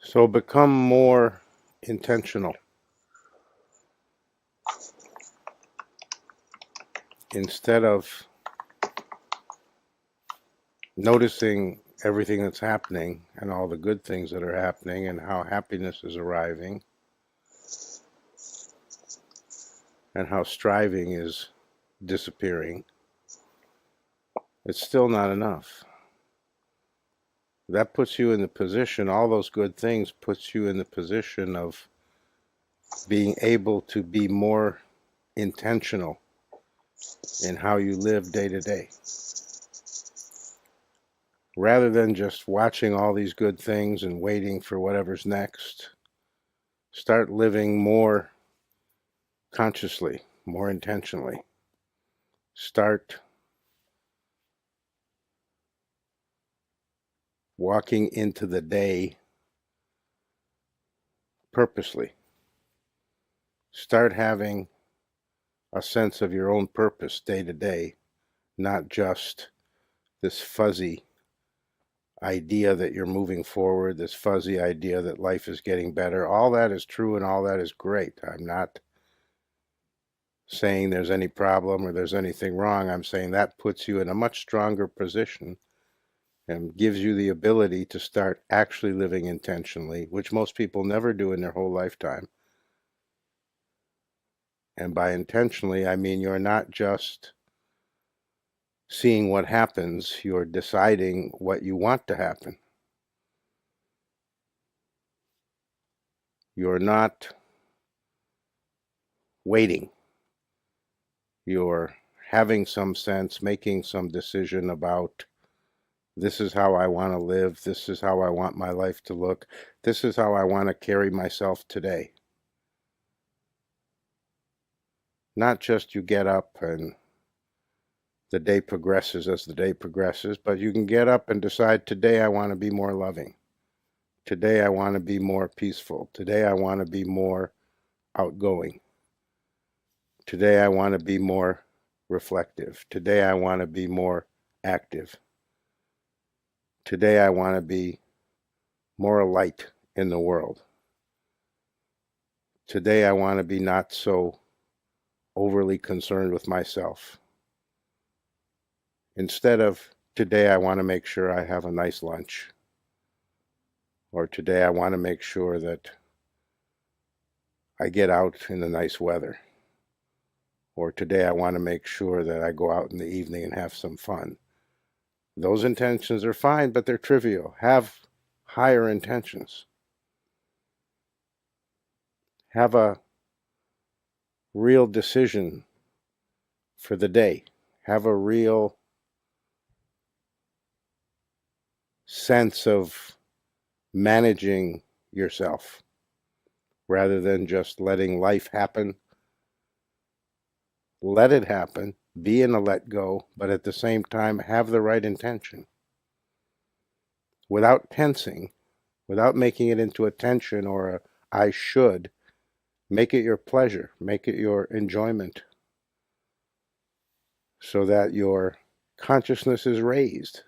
So become more intentional. Instead of noticing everything that's happening and all the good things that are happening and how happiness is arriving and how striving is disappearing, it's still not enough. That puts you in the position, all those good things puts you in the position of being able to be more intentional in how you live day to day. Rather than just watching all these good things and waiting for whatever's next, start living more consciously, more intentionally. Start walking into the day purposely. Start having a sense of your own purpose day to day, not just this fuzzy idea that you're moving forward, this fuzzy idea that life is getting better. All that is true and all that is great. I'm not saying there's any problem or there's anything wrong. I'm saying that puts you in a much stronger position and gives you the ability to start actually living intentionally, which most people never do in their whole lifetime. And by intentionally, I mean you're not just seeing what happens, you're deciding what you want to happen. You're not waiting. You're having some sense, making some decision about this is how I want to live, this is how I want my life to look, this is how I want to carry myself today. Not just you get up and the day progresses as the day progresses, but you can get up and decide today I want to be more loving. Today I want to be more peaceful. Today I want to be more outgoing. Today I want to be more reflective. Today I want to be more active. Today I want to be more light in the world. Today I want to be not so overly concerned with myself. Instead of today I want to make sure I have a nice lunch. Or today I want to make sure that I get out in the nice weather. Or today I want to make sure that I go out in the evening and have some fun. Those intentions are fine, but they're trivial. Have higher intentions. Have a real decision for the day. Have a real sense of managing yourself rather than just letting life happen. Let it happen, be in a let go, but at the same time have the right intention. Without tensing, without making it into a tension or a I should, make it your pleasure, make it your enjoyment, so that your consciousness is raised.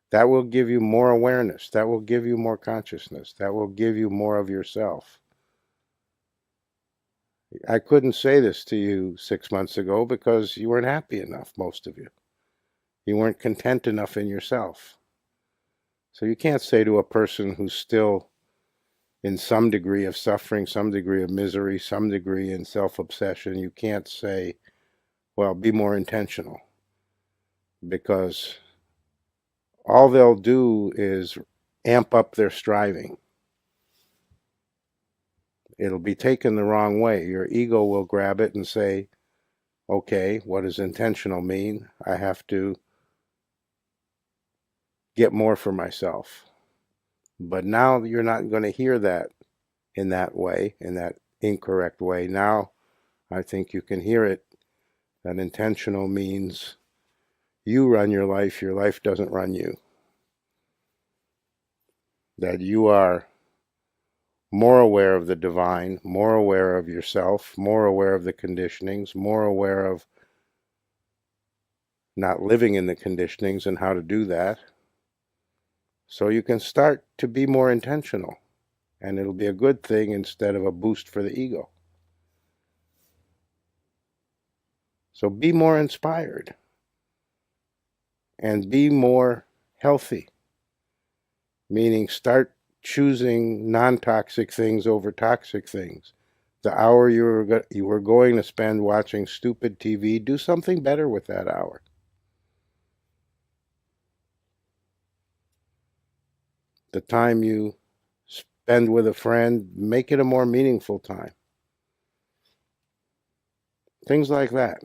That will give you more awareness, that will give you more consciousness, that will give you more of yourself. I couldn't say this to you 6 months ago because you weren't happy enough, most of you. You weren't content enough in yourself. So you can't say to a person who's still in some degree of suffering, some degree of misery, some degree in self-obsession, you can't say, well, be more intentional. Because all they'll do is amp up their striving. It'll be taken the wrong way. Your ego will grab it and say, okay, what does intentional mean? I have to get more for myself. But now you're not going to hear that in that way, in that incorrect way. Now I think you can hear it, that intentional means you run your life doesn't run you. That you are more aware of the divine, more aware of yourself, more aware of the conditionings, more aware of not living in the conditionings and how to do that. So you can start to be more intentional and it'll be a good thing instead of a boost for the ego. So be more inspired and be more healthy, meaning start choosing non-toxic things over toxic things. The hour you were going to spend watching stupid TV, do something better with that hour. The time you spend with a friend, make it a more meaningful time. Things like that.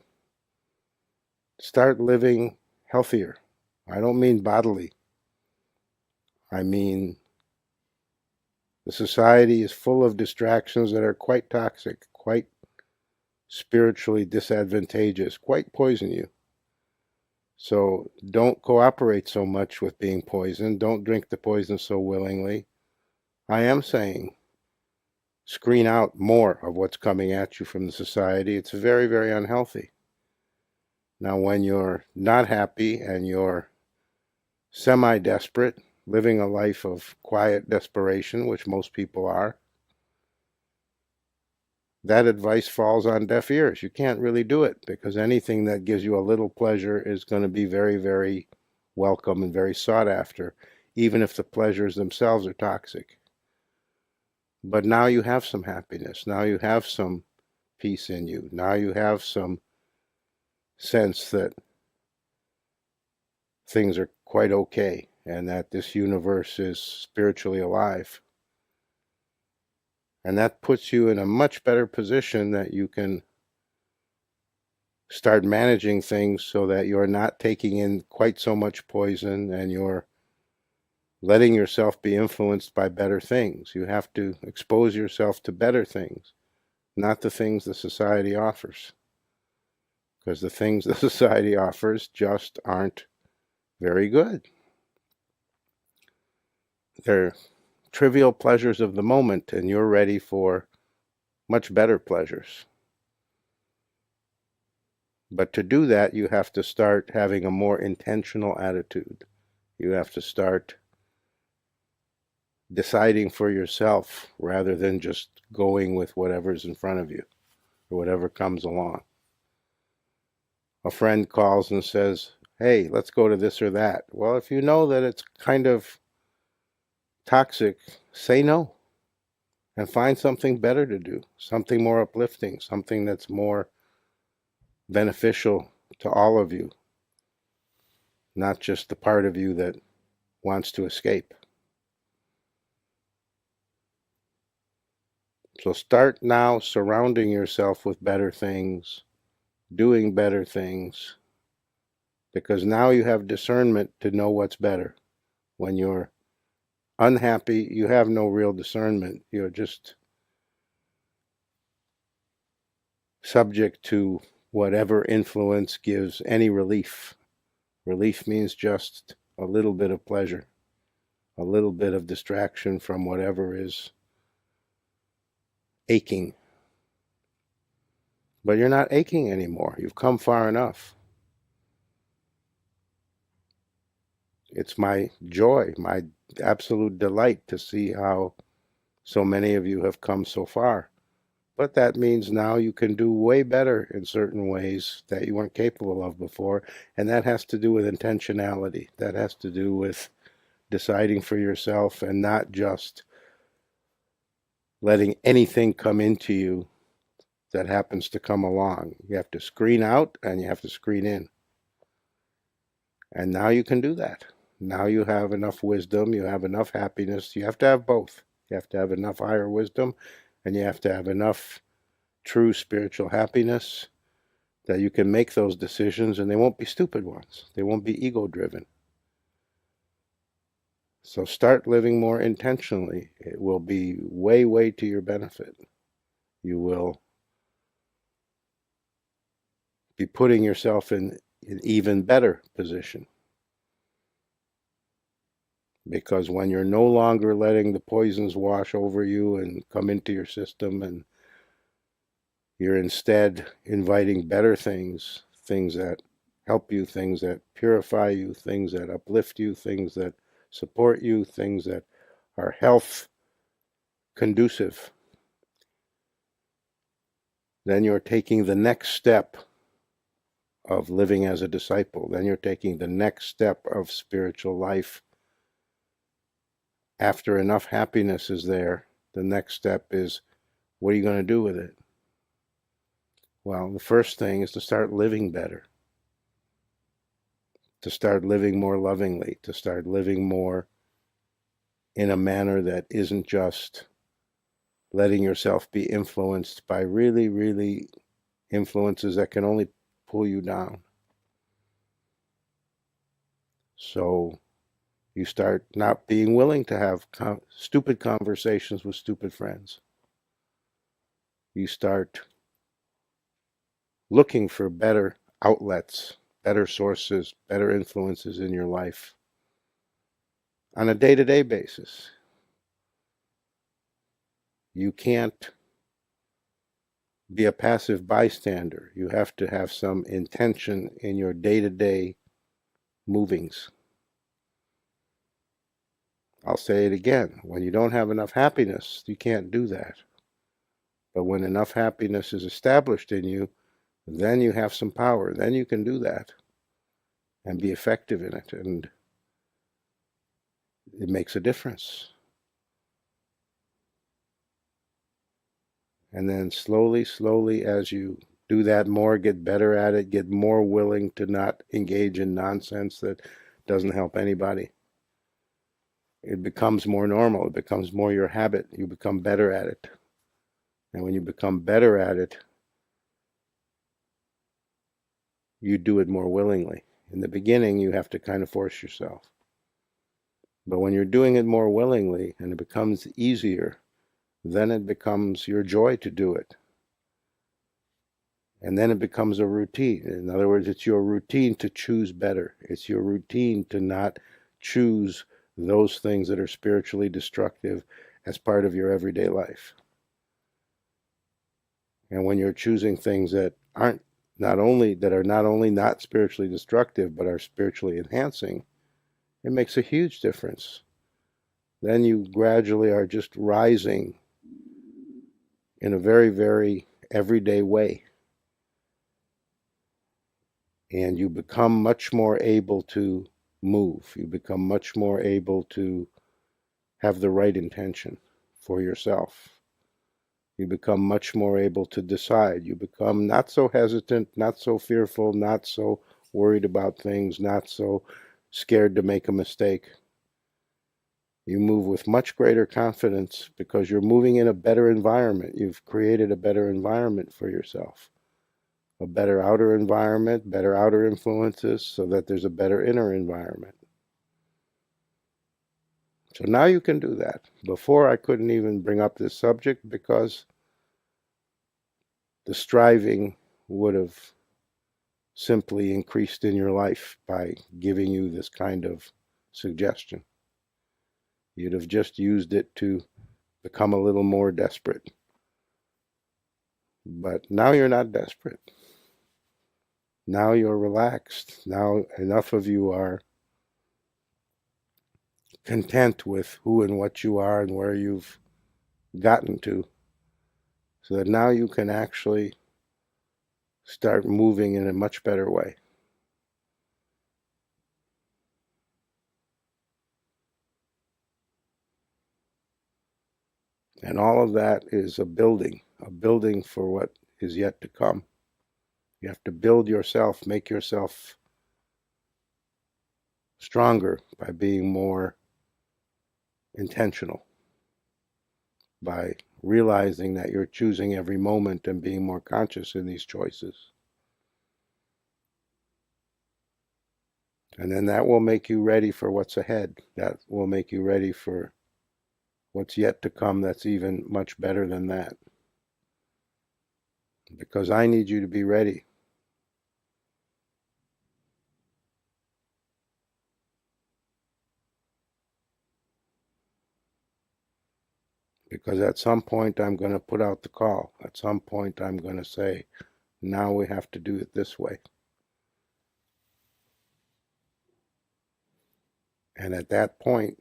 Start living healthier. I don't mean bodily. I mean, the society is full of distractions that are quite toxic, quite spiritually disadvantageous, quite poison you. So don't cooperate so much with being poisoned. Don't drink the poison so willingly. I am saying screen out more of what's coming at you from the society. It's very, very unhealthy. Now, when you're not happy and you're semi-desperate, living a life of quiet desperation, which most people are, that advice falls on deaf ears. You can't really do it because anything that gives you a little pleasure is going to be very, very welcome and very sought after, even if the pleasures themselves are toxic. But now you have some happiness. Now you have some peace in you. Now you have some sense that things are quite okay and that this universe is spiritually alive. And that puts you in a much better position that you can start managing things so that you're not taking in quite so much poison and you're letting yourself be influenced by better things. You have to expose yourself to better things, not the things the society offers. Because the things the society offers just aren't very good. They're trivial pleasures of the moment, and you're ready for much better pleasures. But to do that, you have to start having a more intentional attitude. You have to start deciding for yourself rather than just going with whatever's in front of you or whatever comes along. A friend calls and says, hey, let's go to this or that. Well, if you know that it's kind of toxic, say no and find something better to do, something more uplifting, something that's more beneficial to all of you, not just the part of you that wants to escape. So start now surrounding yourself with better things, doing better things, because now you have discernment to know what's better. When you're unhappy, you have no real discernment. You're just subject to whatever influence gives any relief. Relief means just a little bit of pleasure, a little bit of distraction from whatever is aching. But you're not aching anymore. You've come far enough. It's my joy, my absolute delight to see how so many of you have come so far. But that means now you can do way better in certain ways that you weren't capable of before. And that has to do with intentionality. That has to do with deciding for yourself and not just letting anything come into you that happens to come along. You have to screen out and you have to screen in. And now you can do that. Now you have enough wisdom, you have enough happiness. You have to have both. You have to have enough higher wisdom and you have to have enough true spiritual happiness that you can make those decisions, and they won't be stupid ones. They won't be ego-driven. So start living more intentionally. It will be way, way to your benefit. You will be putting yourself in an even better position. Because when you're no longer letting the poisons wash over you and come into your system, and you're instead inviting better things, things that help you, things that purify you, things that uplift you, things that support you, things that are health conducive, then you're taking the next step of living as a disciple. Then you're taking the next step of spiritual life. After enough happiness is there, the next step is, what are you going to do with it? Well, the first thing is to start living better, to start living more lovingly, to start living more in a manner that isn't just letting yourself be influenced by really, really influences that can only pull you down. So you start not being willing to have stupid conversations with stupid friends. You start looking for better outlets, better sources, better influences in your life on a day-to-day basis. You can't be a passive bystander. You have to have some intention in your day-to-day movings. I'll say it again. When you don't have enough happiness, you can't do that. But when enough happiness is established in you, then you have some power. Then you can do that and be effective in it. And it makes a difference. And then slowly, slowly, as you do that more, get better at it, get more willing to not engage in nonsense that doesn't help anybody. It becomes more normal. It becomes more your habit. You become better at it. And when you become better at it, you do it more willingly. In the beginning, you have to kind of force yourself. But when you're doing it more willingly and it becomes easier, then it becomes your joy to do it. And then it becomes a routine. In other words, it's your routine to choose better. It's your routine to not choose those things that are spiritually destructive as part of your everyday life. And when you're choosing things that are not only not spiritually destructive, but are spiritually enhancing, it makes a huge difference. Then you gradually are just rising in a very, very everyday way. And you become much more able to move. You become much more able to have the right intention for yourself. You become much more able to decide. You become not so hesitant, not so fearful, not so worried about things, not so scared to make a mistake. You move with much greater confidence because you're moving in a better environment. You've created a better environment for yourself. A better outer environment, better outer influences, so that there's a better inner environment. So now you can do that. Before, I couldn't even bring up this subject because the striving would have simply increased in your life by giving you this kind of suggestion. You'd have just used it to become a little more desperate. But now you're not desperate. Now you're relaxed. Now enough of you are content with who and what you are and where you've gotten to, so that now you can actually start moving in a much better way. And all of that is a building for what is yet to come. You have to build yourself, make yourself stronger by being more intentional, by realizing that you're choosing every moment and being more conscious in these choices. And then that will make you ready for what's ahead. That will make you ready for what's yet to come that's even much better than that. Because I need you to be ready. Because at some point I'm going to put out the call. At some point I'm going to say, now we have to do it this way. And at that point,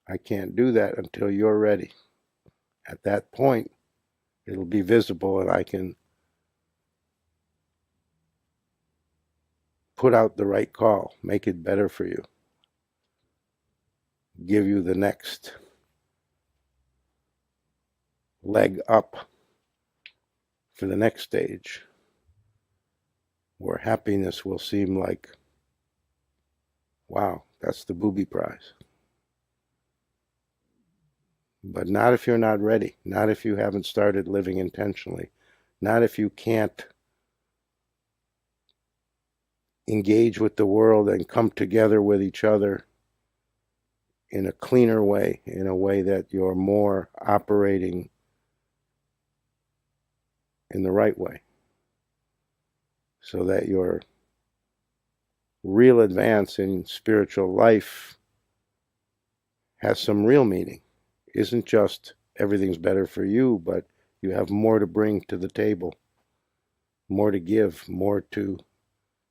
I can't do that until you're ready. At that point, it'll be visible and I can put out the right call, make it better for you, give you the next leg up for the next stage where happiness will seem like, wow, that's the booby prize. But not if you're not ready, not if you haven't started living intentionally, not if you can't engage with the world and come together with each other in a cleaner way, in a way that you're more operating in the right way, so that your real advance in spiritual life has some real meaning. Isn't just everything's better for you, but you have more to bring to the table, more to give, more to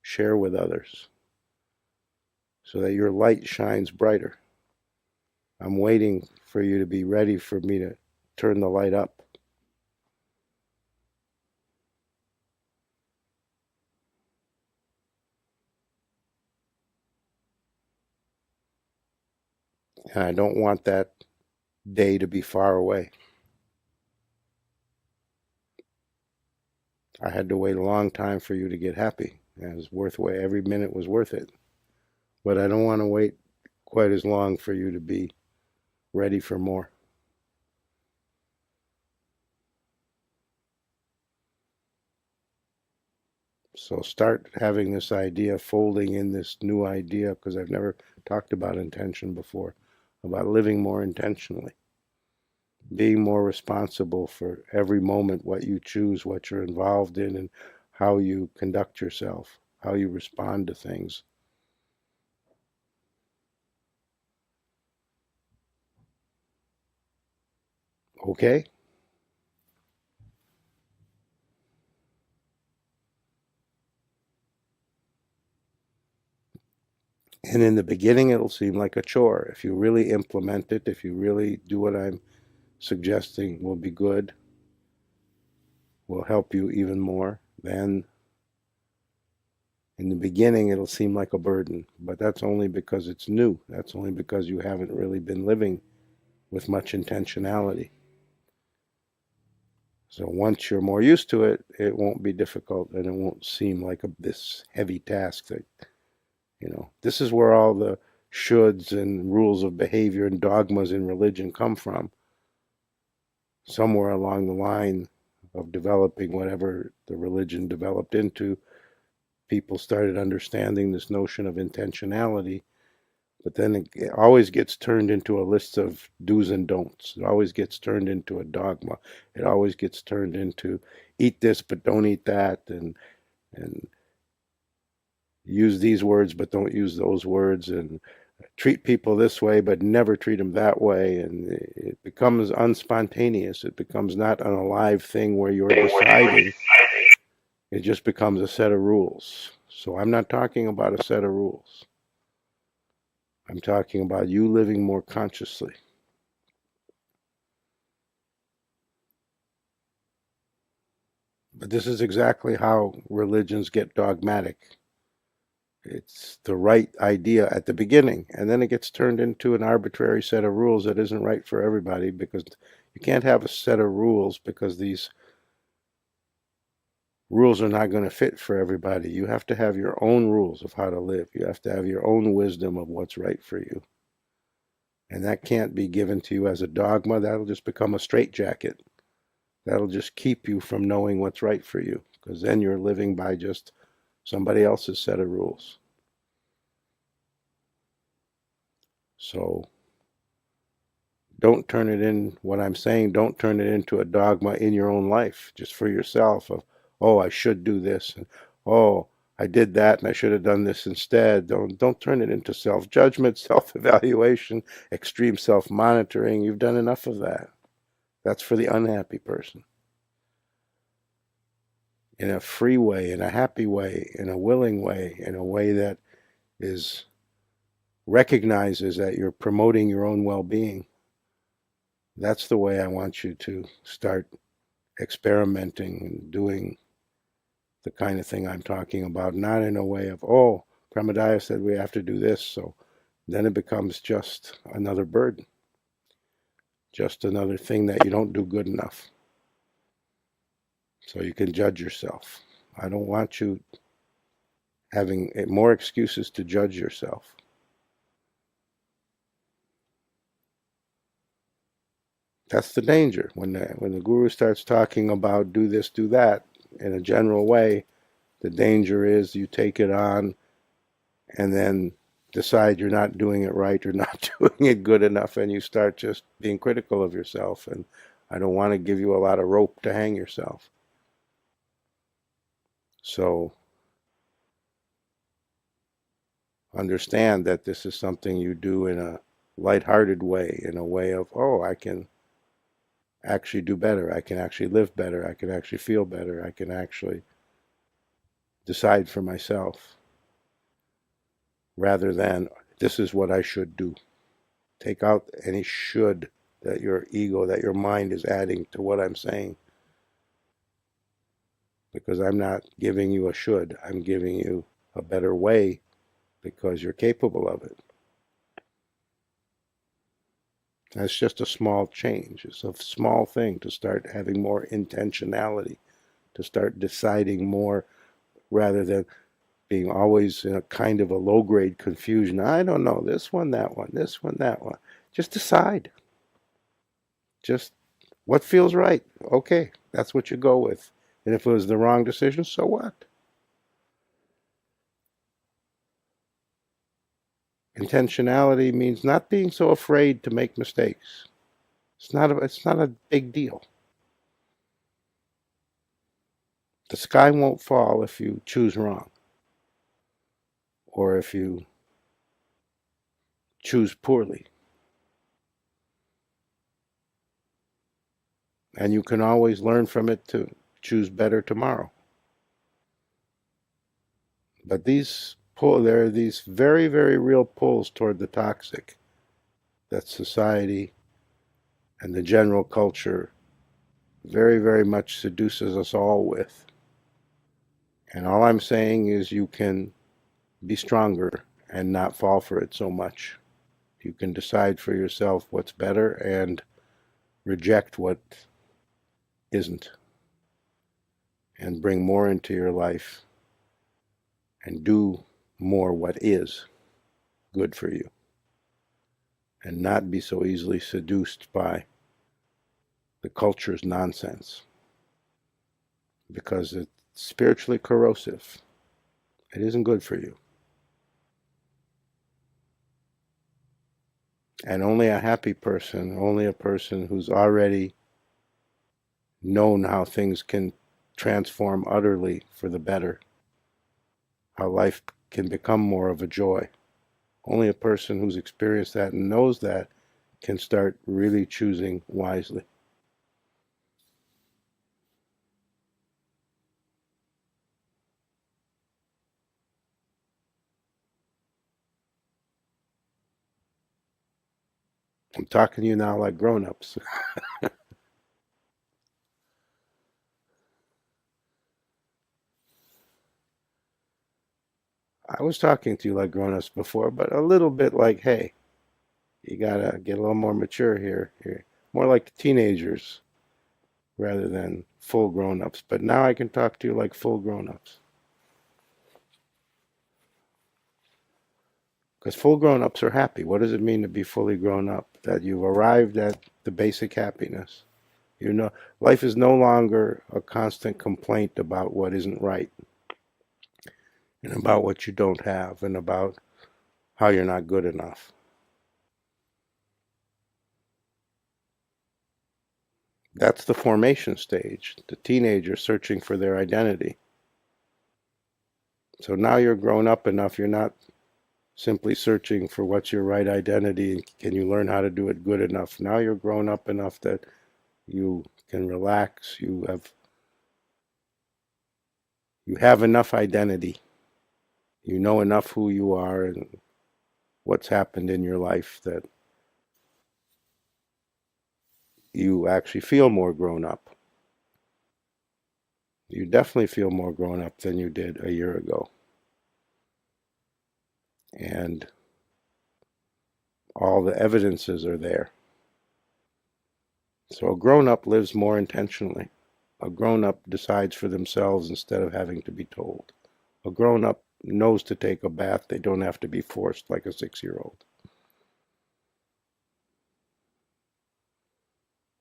share with others, so that your light shines brighter. I'm waiting for you to be ready for me to turn the light up. And I don't want that day to be far away. I had to wait a long time for you to get happy. It was worth wait. Every minute was worth it. But I don't want to wait quite as long for you to be ready for more. So start having this idea, folding in this new idea, because I've never talked about intention before, about living more intentionally, being more responsible for every moment, what you choose, what you're involved in, and how you conduct yourself, how you respond to things. Okay? And in the beginning, it'll seem like a chore. If you really implement it, if you really do what I'm suggesting will be good, will help you even more, then in the beginning, it'll seem like a burden. But that's only because it's new. That's only because you haven't really been living with much intentionality. So once you're more used to it, it won't be difficult and it won't seem like this heavy task that, this is where all the shoulds and rules of behavior and dogmas in religion come from. Somewhere along the line of developing whatever the religion developed into, people started understanding this notion of intentionality, but then it always gets turned into a list of do's and don'ts. It always gets turned into a dogma. It always gets turned into eat this but don't eat that, and use these words but don't use those words, and treat people this way but never treat them that way. And it becomes unspontaneous. It becomes not an alive thing where you're deciding. It just becomes a set of rules. So I'm not talking about a set of rules. I'm talking about you living more consciously. But this is exactly how religions get dogmatic. It's the right idea at the beginning, and then it gets turned into an arbitrary set of rules that isn't right for everybody, because you can't have a set of rules because these rules are not going to fit for everybody. You have to have your own rules of how to live. You have to have your own wisdom of what's right for you. And that can't be given to you as a dogma. That'll just become a straitjacket. That'll just keep you from knowing what's right for you, because then you're living by just somebody else's set of rules. So don't turn it in, what I'm saying, don't turn it into a dogma in your own life, just for yourself, of, oh, I should do this, and oh, I did that and I should have done this instead. Don't turn it into self-judgment, self-evaluation, extreme self-monitoring. You've done enough of that. That's for the unhappy person. In a free way, in a happy way, in a willing way, in a way that recognizes that you're promoting your own well-being, That's the way I want you to start experimenting and doing the kind of thing I'm talking about, not in a way of, oh, Premodaya said we have to do this, so then it becomes just another burden, just another thing that you don't do good enough. So you can judge yourself. I don't want you having more excuses to judge yourself. That's the danger. When the guru starts talking about do this, do that in a general way, the danger is you take it on and then decide you're not doing it right or not doing it good enough, and you start just being critical of yourself. And I don't want to give you a lot of rope to hang yourself. So understand that this is something you do in a lighthearted way, in a way of, oh, I can actually do better. I can actually live better. I can actually feel better. I can actually decide for myself rather than this is what I should do. Take out any should that your ego, that your mind is adding to what I'm saying. Because I'm not giving you a should. I'm giving you a better way because you're capable of it. That's just a small change. It's a small thing to start having more intentionality, to start deciding more rather than being always in a kind of a low-grade confusion. I don't know, this one, that one, this one, that one. Just decide. Just what feels right. Okay, that's what you go with. And if it was the wrong decision, so what? Intentionality means not being so afraid to make mistakes. It's not a big deal. The sky won't fall if you choose wrong or if you choose poorly. And you can always learn from it to choose better tomorrow. But there are these very, very real pulls toward the toxic that society and the general culture very, very much seduces us all with. And all I'm saying is you can be stronger and not fall for it so much. You can decide for yourself what's better and reject what isn't, and bring more into your life and do more what is good for you, and not be so easily seduced by the culture's nonsense, because it's spiritually corrosive. It isn't good for you. And only a happy person, only a person who's already known how things can transform utterly for the better, how life can become more of a joy. Only a person who's experienced that and knows that can start really choosing wisely. I'm talking to you now like grown-ups. I was talking to you like grown-ups before, but a little bit like, hey, you gotta get a little more mature here. You're more like teenagers rather than full grown-ups. But now I can talk to you like full grown-ups. Because full grown-ups are happy. What does it mean to be fully grown up? That you've arrived at the basic happiness. You know, life is no longer a constant complaint about what isn't right and about what you don't have and about how you're not good enough. That's the formation stage, the teenager searching for their identity. So now you're grown up enough, you're not simply searching for what's your right identity and can you learn how to do it good enough. Now you're grown up enough that you can relax, you have enough identity. You know enough who you are and what's happened in your life that you actually feel more grown up. You definitely feel more grown up than you did a year ago. And all the evidences are there. So a grown-up lives more intentionally. A grown-up decides for themselves instead of having to be told. A grown-up knows to take a bath. They don't have to be forced like a 6-year-old.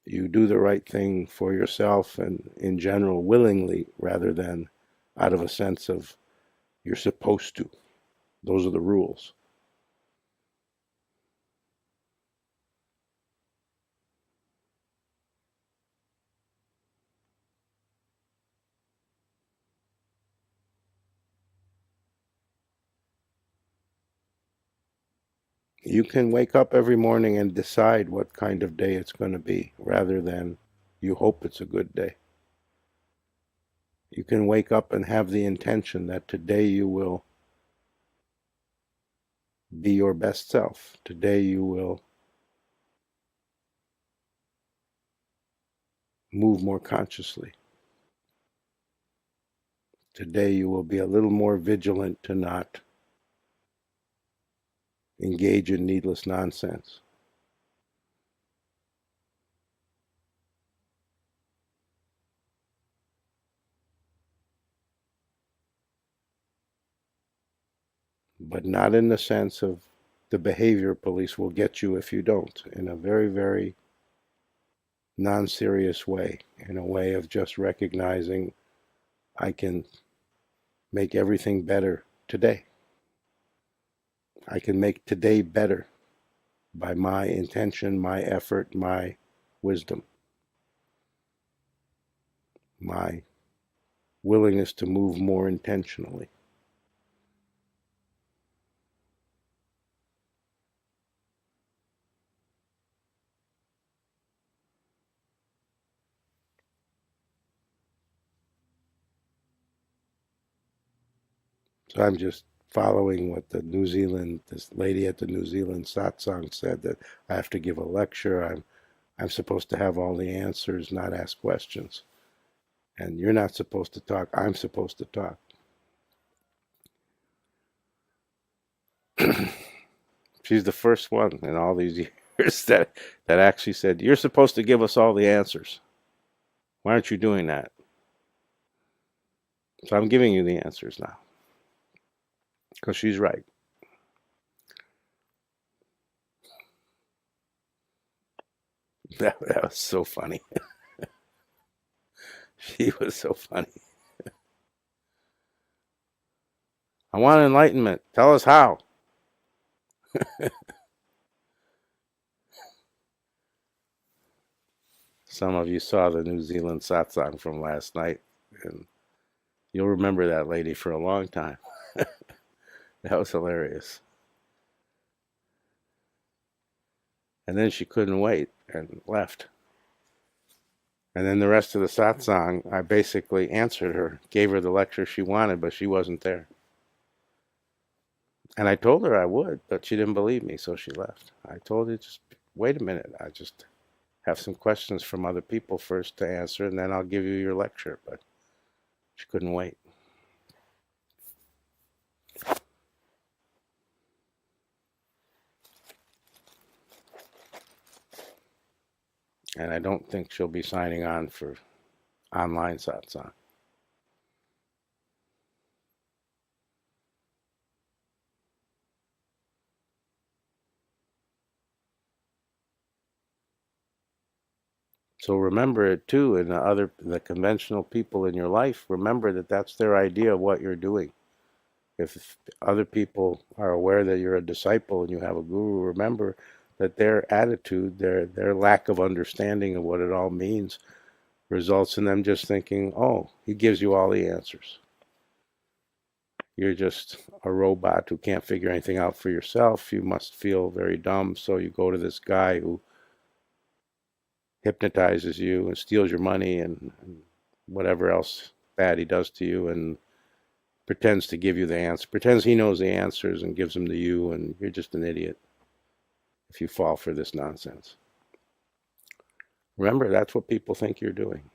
You do the right thing for yourself and in general willingly rather than out of a sense of you're supposed to. Those are the rules. You can wake up every morning and decide what kind of day it's going to be rather than you hope it's a good day. You can wake up and have the intention that today you will be your best self. Today you will move more consciously. Today you will be a little more vigilant to not engage in needless nonsense. But not in the sense of the behavior police will get you if you don't, in a very, very non-serious way, in a way of just recognizing I can make everything better today. I can make today better by my intention, my effort, my wisdom, my willingness to move more intentionally. So I'm just following what this lady at the New Zealand Satsang said, that I have to give a lecture. I'm supposed to have all the answers, not ask questions. And you're not supposed to talk. I'm supposed to talk. She's the first one in all these years that actually said, you're supposed to give us all the answers. Why aren't you doing that? So I'm giving you the answers now. Because she's right. That was so funny. She was so funny. I want enlightenment. Tell us how. Some of you saw the New Zealand satsang from last night, and you'll remember that lady for a long time. That was hilarious. And then she couldn't wait and left. And then the rest of the satsang, I basically answered her, gave her the lecture she wanted, but she wasn't there. And I told her I would, but she didn't believe me, so she left. I told her, just wait a minute. I just have some questions from other people first to answer, and then I'll give you your lecture. But she couldn't wait. And I don't think she'll be signing on for online satsang. So remember it too, and the conventional people in your life, remember that that's their idea of what you're doing. If other people are aware that you're a disciple and you have a guru, remember that their attitude, their lack of understanding of what it all means, results in them just thinking, oh, he gives you all the answers. You're just a robot who can't figure anything out for yourself. You must feel very dumb, so you go to this guy who hypnotizes you and steals your money and whatever else bad he does to you, and pretends to give you the answer, pretends he knows the answers and gives them to you, and you're just an idiot if you fall for this nonsense. Remember, that's what people think you're doing.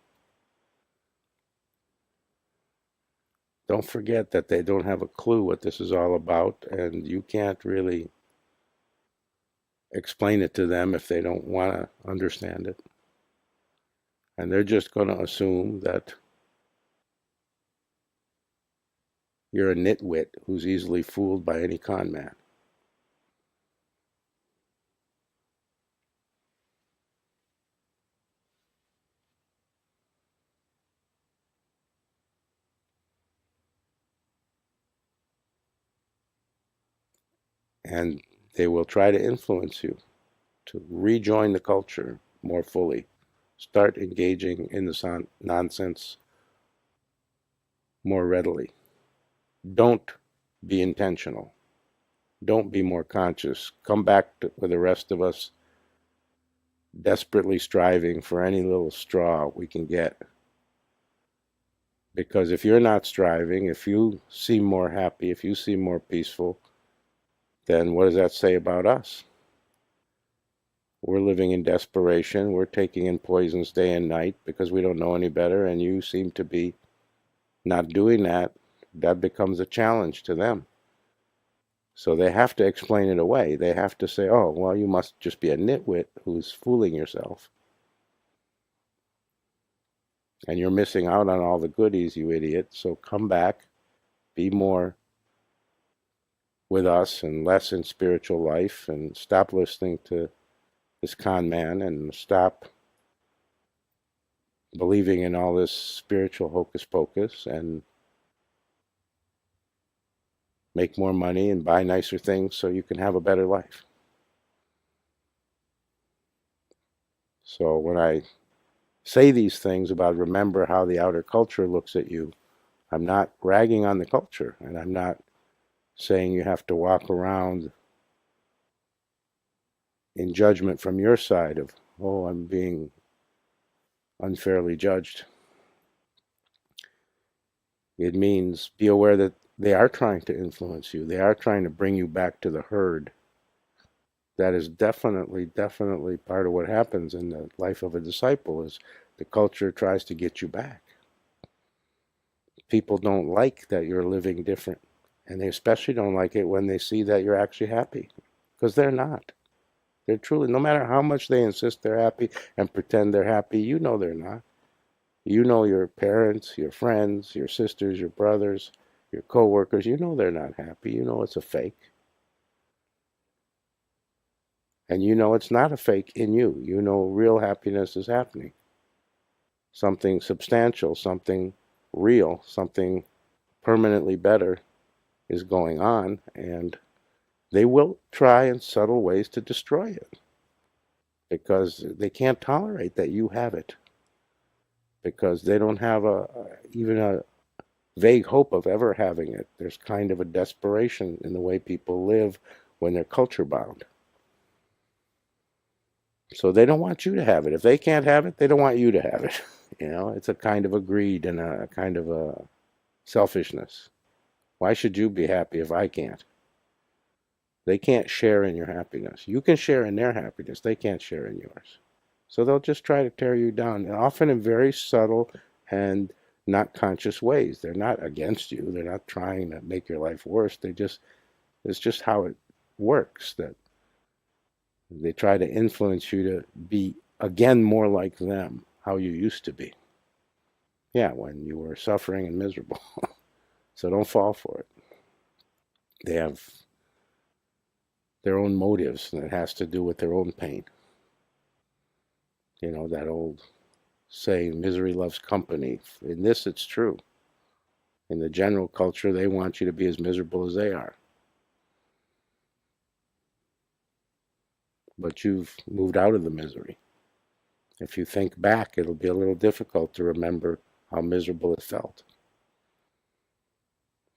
Don't forget that they don't have a clue what this is all about, and you can't really explain it to them if they don't want to understand it. And they're just going to assume that you're a nitwit who's easily fooled by any con man. And they will try to influence you to rejoin the culture more fully. Start engaging in the nonsense more readily. Don't be intentional. Don't be more conscious. Come back with the rest of us desperately striving for any little straw we can get. Because if you're not striving, if you seem more happy, if you seem more peaceful, then what does that say about us? We're living in desperation. We're taking in poisons day and night because we don't know any better, and you seem to be not doing that. That becomes a challenge to them. So they have to explain it away. They have to say, oh, well, you must just be a nitwit who's fooling yourself. And you're missing out on all the goodies, you idiot. So come back, be more with us and less in spiritual life, and stop listening to this con man and stop believing in all this spiritual hocus pocus and make more money and buy nicer things so you can have a better life. So when I say these things about remember how the outer culture looks at you, I'm not ragging on the culture, and I'm not saying you have to walk around in judgment from your side of, oh, I'm being unfairly judged. It means be aware that they are trying to influence you. They are trying to bring you back to the herd. That is definitely part of what happens in the life of a disciple is the culture tries to get you back. People don't like that you're living different. And they especially don't like it when they see that you're actually happy. Because they're not. They're truly, no matter how much they insist they're happy and pretend they're happy, you know they're not. You know your parents, your friends, your sisters, your brothers, your coworkers, you know they're not happy. You know it's a fake. And you know it's not a fake in you. You know real happiness is happening. Something substantial, something real, something permanently better is going on, and they will try in subtle ways to destroy it because they can't tolerate that you have it, because they don't have even a vague hope of ever having it. There's kind of a desperation in the way people live when they're culture bound. So they don't want you to have it. If they can't have it, they don't want you to have it. It's a kind of a greed and a kind of a selfishness. Why should you be happy if I can't? They can't share in your happiness. You can share in their happiness. They can't share in yours. So they'll just try to tear you down, and often in very subtle and not conscious ways. They're not against you. They're not trying to make your life worse. It's just how it works, that they try to influence you to be, again, more like them, how you used to be. Yeah, when you were suffering and miserable. So don't fall for it. They have their own motives, and it has to do with their own pain. That old saying, misery loves company. In this, it's true. In the general culture, they want you to be as miserable as they are. But you've moved out of the misery. If you think back, it'll be a little difficult to remember how miserable it felt.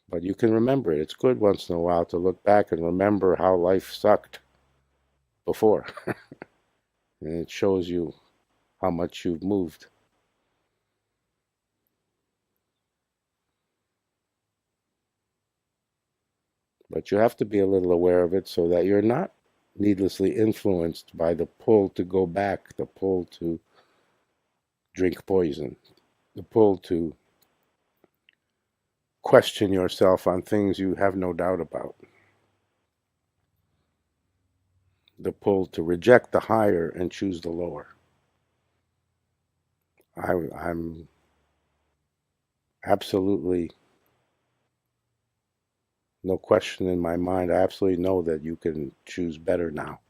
But you can remember it. It's good once in a while to look back and remember how life sucked before. And it shows you how much you've moved. But you have to be a little aware of it so that you're not needlessly influenced by the pull to go back, the pull to drink poison, the pull to question yourself on things you have no doubt about, the pull to reject the higher and choose the lower. I'm absolutely, no question in my mind, I absolutely know that you can choose better now,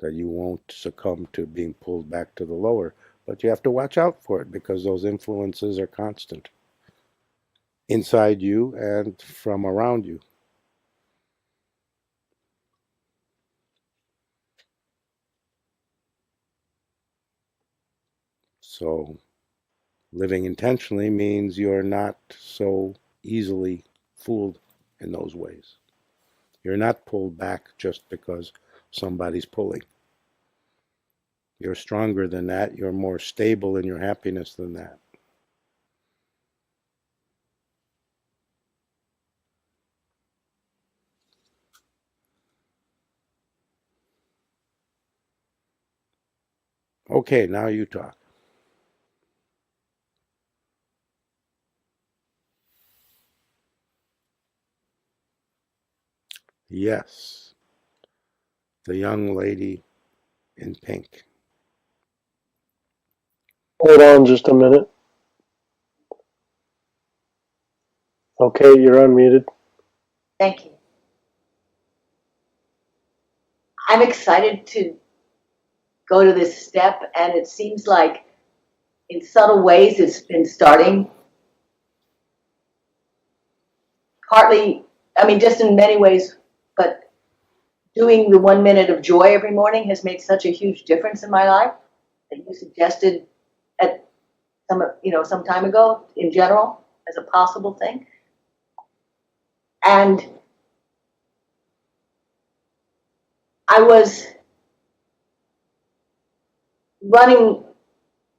that you won't succumb to being pulled back to the lower, but you have to watch out for it because those influences are constant inside you and from around you. So living intentionally means you're not so easily fooled in those ways. You're not pulled back just because somebody's pulling. You're stronger than that. You're more stable in your happiness than that. Okay, now you talk. Yes, the young lady in pink. Hold on just a minute. Okay, you're unmuted. Thank you. I'm excited to go to this step, and it seems like in subtle ways it's been starting. Partly, I mean, just in many ways, but doing the 1 minute of joy every morning has made such a huge difference in my life that you suggested at some time ago in general as a possible thing. And I was running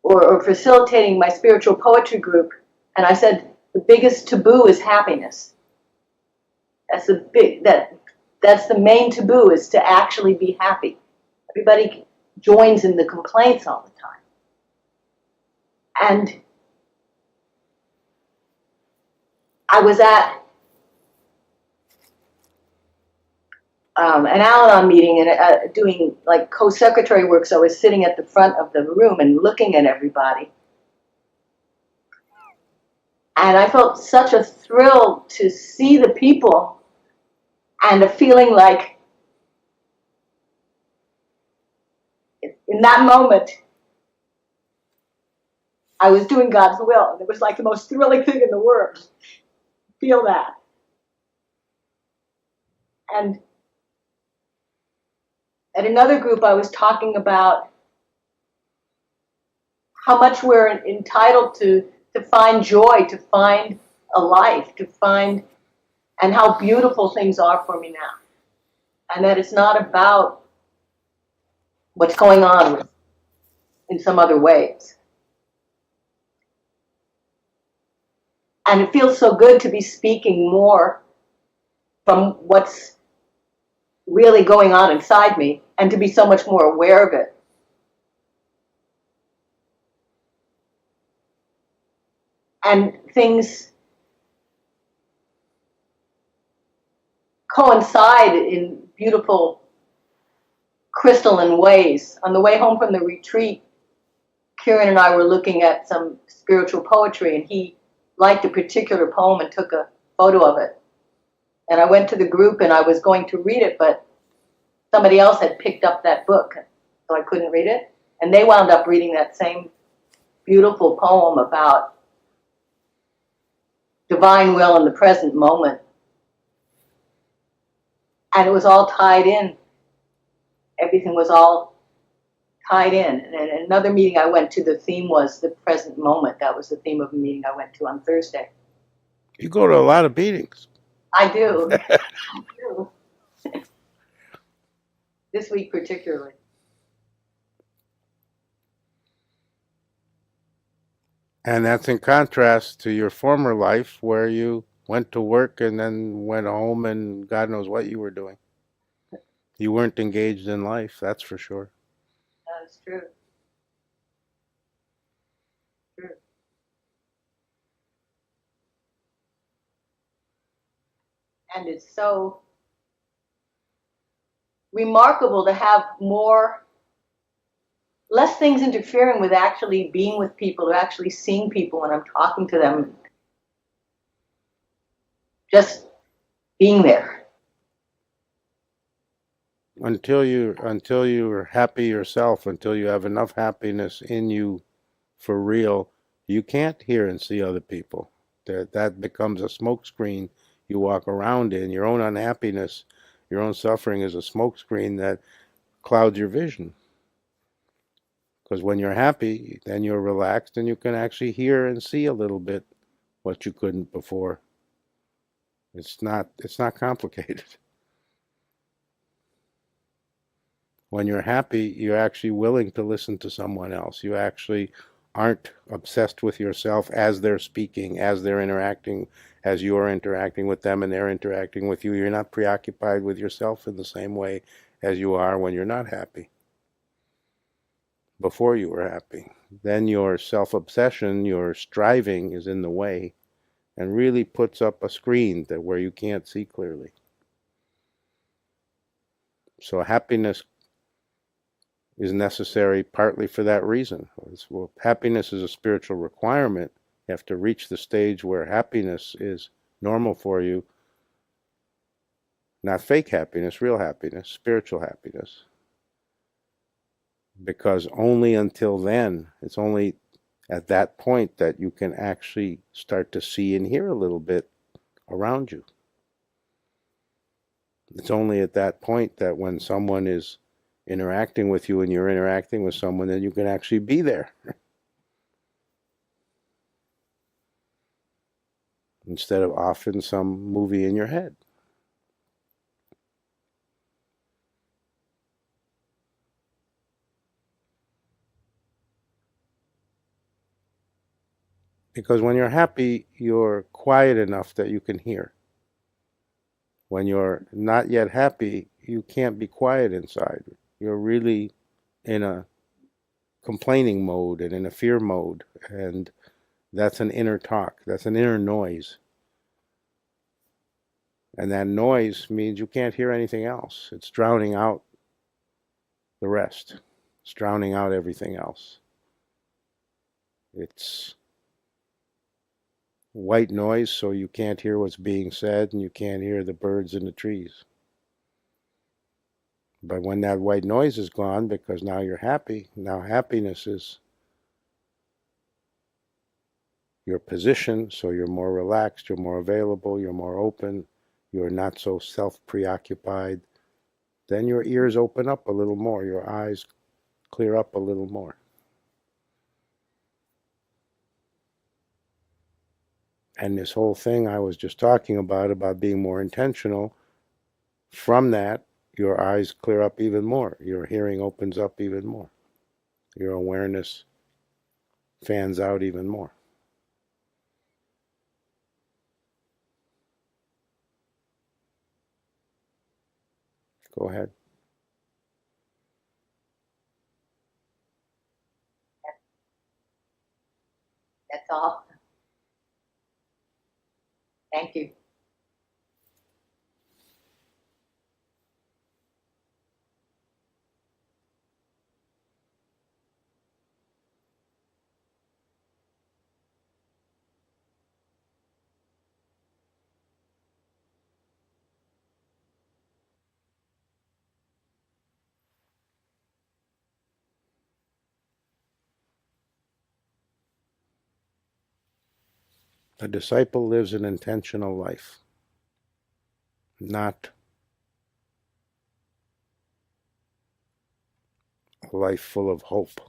or facilitating my spiritual poetry group, and I said the biggest taboo is happiness. That's the main taboo, is to actually be happy. Everybody joins in the complaints all the time. And I was at an Al-Anon meeting and doing like co-secretary work, so I was sitting at the front of the room and looking at everybody. And I felt such a thrill to see the people and a feeling like in that moment I was doing God's will. And it was like the most thrilling thing in the world. Feel that. And at another group, I was talking about how much we're entitled to find joy, to find a life, and how beautiful things are for me now. And that it's not about what's going on in some other ways. And it feels so good to be speaking more from what's really going on inside me and to be so much more aware of it. And things coincide in beautiful crystalline ways. On the way home from the retreat, Kieran and I were looking at some spiritual poetry, and he liked a particular poem and took a photo of it. And I went to the group and I was going to read it, but somebody else had picked up that book, so I couldn't read it. And they wound up reading that same beautiful poem about divine will in the present moment. And it was all tied in. Everything was all tied in. And in another meeting I went to, the theme was the present moment. That was the theme of a meeting I went to on Thursday. You go to a lot of meetings. I do. I do. This week particularly. And that's in contrast to your former life where you went to work and then went home and God knows what you were doing. You weren't engaged in life, that's for sure. That's true. And it's so remarkable to have less things interfering with actually being with people, or actually seeing people when I'm talking to them. Just being there. Until you're happy yourself, until you have enough happiness in you for real, you can't hear and see other people. That becomes a smokescreen you walk around in. Your own unhappiness, your own suffering is a smokescreen that clouds your vision. Because when you're happy, then you're relaxed and you can actually hear and see a little bit what you couldn't before. It's not complicated. When you're happy, you're actually willing to listen to someone else. You actually aren't obsessed with yourself as they're speaking, as they're interacting, as you're interacting with them and they're interacting with you. You're not preoccupied with yourself in the same way as you are when you're not happy. Before you were happy. Then your self-obsession, your striving is in the way and really puts up a screen where you can't see clearly. So happiness is necessary partly for that reason. Well, happiness is a spiritual requirement. You have to reach the stage where happiness is normal for you. Not fake happiness, real happiness, spiritual happiness. Because only until then, it's only at that point that you can actually start to see and hear a little bit around you. It's only at that point that when someone is interacting with you and you're interacting with someone, then you can actually be there. Instead of off in some movie in your head. Because when you're happy, you're quiet enough that you can hear. When you're not yet happy, you can't be quiet inside. You're really in a complaining mode and in a fear mode, and that's an inner talk. That's an inner noise. And that noise means you can't hear anything else. It's drowning out the rest. It's drowning out everything else. It's white noise, so you can't hear what's being said and you can't hear the birds in the trees. But when that white noise is gone, because now you're happy, now happiness is your position, so you're more relaxed, you're more available, you're more open, you're not so self-preoccupied, then your ears open up a little more, your eyes clear up a little more. And this whole thing I was just talking about being more intentional, from that, your eyes clear up even more. Your hearing opens up even more. Your awareness fans out even more. Go ahead. That's all. Thank you. A disciple lives an intentional life, not a life full of hope.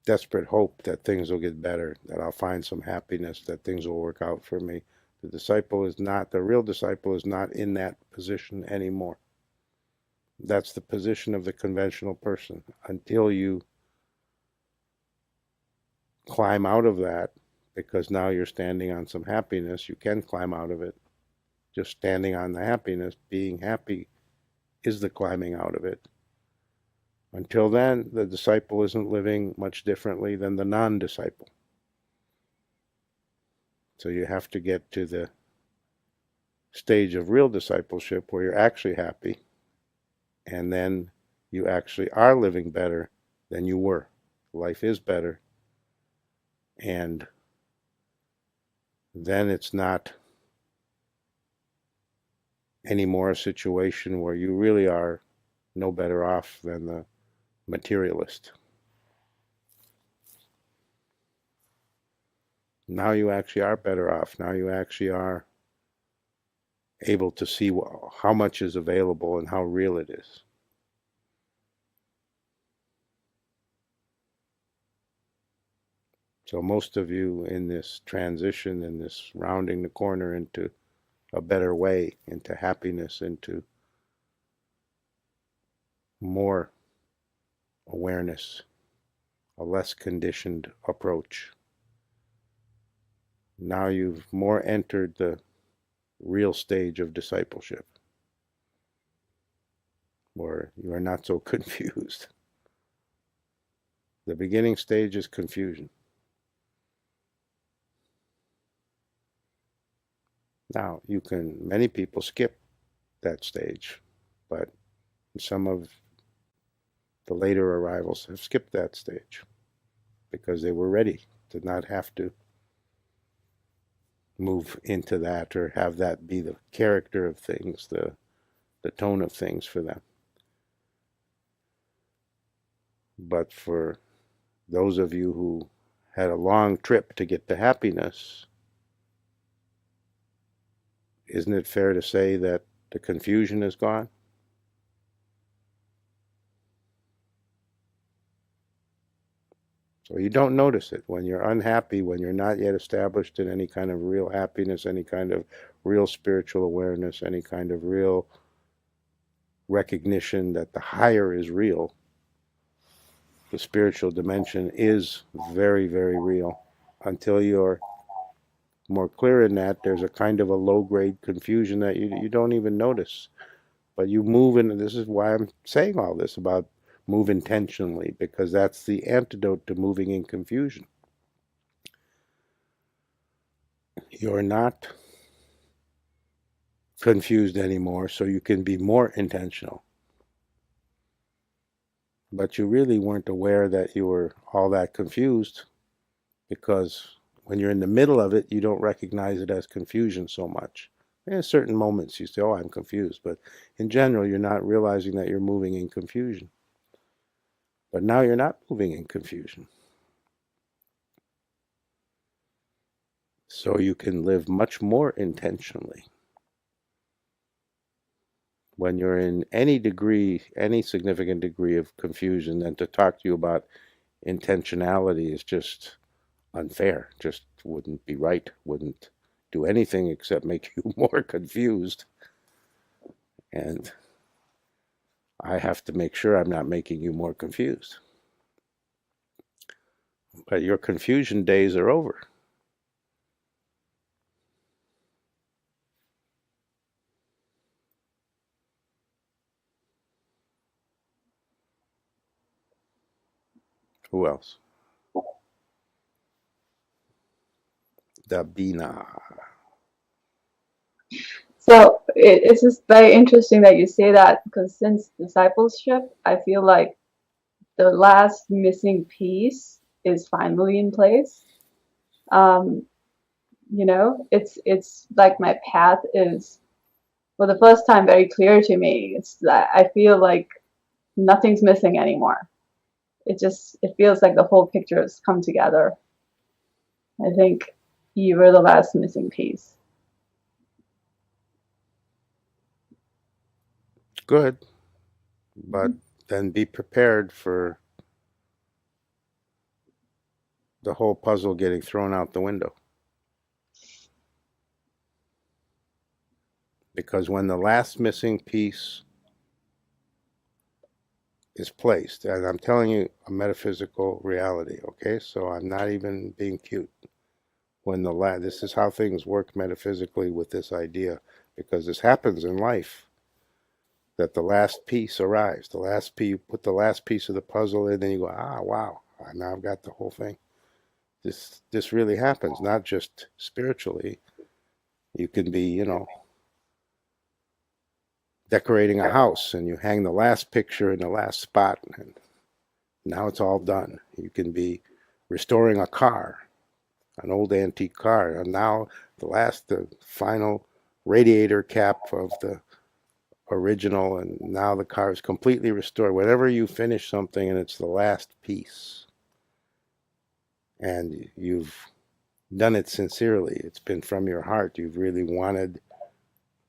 Desperate hope that things will get better, that I'll find some happiness, that things will work out for me. The real disciple is not in that position anymore. That's the position of the conventional person. Until you climb out of that, because now you're standing on some happiness, you can climb out of it. Just standing on the happiness, being happy, is the climbing out of it. Until then, the disciple isn't living much differently than the non-disciple. So you have to get to the stage of real discipleship where you're actually happy, and then you actually are living better than you were. Life is better, and then it's not anymore a situation where you really are no better off than the materialist. Now you actually are better off. Now you actually are able to see how much is available and how real it is. So most of you in this transition, in this rounding the corner into a better way, into happiness, into more awareness, a less conditioned approach. Now you've more entered the real stage of discipleship, where you are not so confused. The beginning stage is confusion. Now, many people skip that stage, but some of the later arrivals have skipped that stage because they were ready to not have to move into that or have that be the character of things, the tone of things for them. But for those of you who had a long trip to get to happiness, isn't it fair to say that the confusion is gone? So you don't notice it when you're unhappy, when you're not yet established in any kind of real happiness, any kind of real spiritual awareness, any kind of real recognition that the higher is real. The spiritual dimension is very, very real. Until you're more clear in that, there's a kind of a low-grade confusion that you don't even notice. But you move in, this is why I'm saying all this about move intentionally, because that's the antidote to moving in confusion. You're not confused anymore, so you can be more intentional. But you really weren't aware that you were all that confused, because when you're in the middle of it, you don't recognize it as confusion so much. In certain moments you say, oh, I'm confused, but in general, you're not realizing that you're moving in confusion. But now you're not moving in confusion. So you can live much more intentionally. When you're in any degree, any significant degree of confusion, then to talk to you about intentionality is just unfair, just wouldn't be right, wouldn't do anything except make you more confused. And I have to make sure I'm not making you more confused. But your confusion days are over. Who else? Dabina. So it's just very interesting that you say that, because since discipleship, I feel like the last missing piece is finally in place. It's like my path is, for the first time, very clear to me. It's that I feel like nothing's missing anymore. It feels like the whole picture has come together. I think you were the last missing piece. Good. But then be prepared for the whole puzzle getting thrown out the window. Because when the last missing piece is placed, and I'm telling you a metaphysical reality, okay? So I'm not even being cute. This is how things work metaphysically with this idea, because this happens in life, that the last piece arrives. You put the last piece of the puzzle in, and you go, wow, now I've got the whole thing. This really happens, not just spiritually. You can be, decorating a house and you hang the last picture in the last spot, and now it's all done. You can be restoring a car, an old antique car, and now the final radiator cap of the original, and now the car is completely restored. Whenever you finish something and it's the last piece, and you've done it sincerely, it's been from your heart, you've really wanted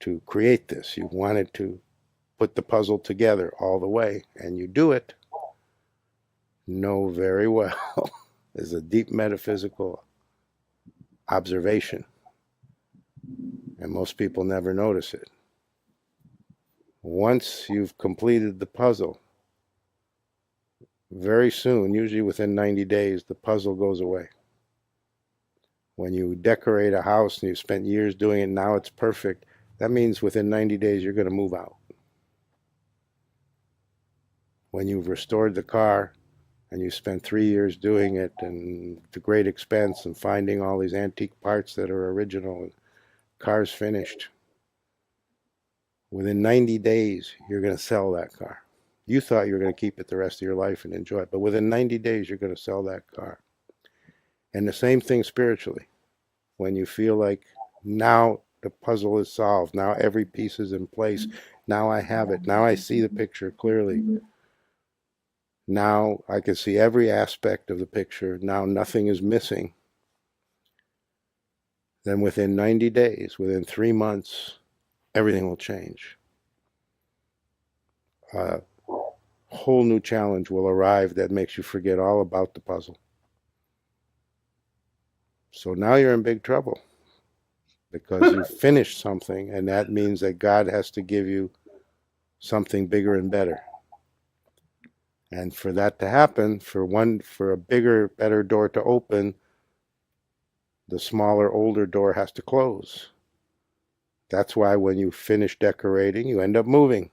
to create this, you wanted to put the puzzle together all the way, and you do it, know very well there's a deep metaphysical observation, and most people never notice it. Once you've completed the puzzle, very soon, usually within 90 days, the puzzle goes away. When you decorate a house and you've spent years doing it, now it's perfect, that means within 90 days you're going to move out. When you've restored the car and you spent 3 years doing it and to great expense and finding all these antique parts that are original and cars finished, within 90 days you're going to sell that car. You thought you were going to keep it the rest of your life and enjoy it, but within 90 days you're going to sell that car. And the same thing spiritually. When you feel like now the puzzle is solved, now every piece is in place, now I have it, now I see the picture clearly, now I can see every aspect of the picture, now nothing is missing, then within 90 days, within 3 months, everything will change. A whole new challenge will arrive that makes you forget all about the puzzle. So now you're in big trouble because you finished something, and that means that God has to give you something bigger and better. And for that to happen, for a bigger, better door to open, the smaller, older door has to close. That's why when you finish decorating, you end up moving.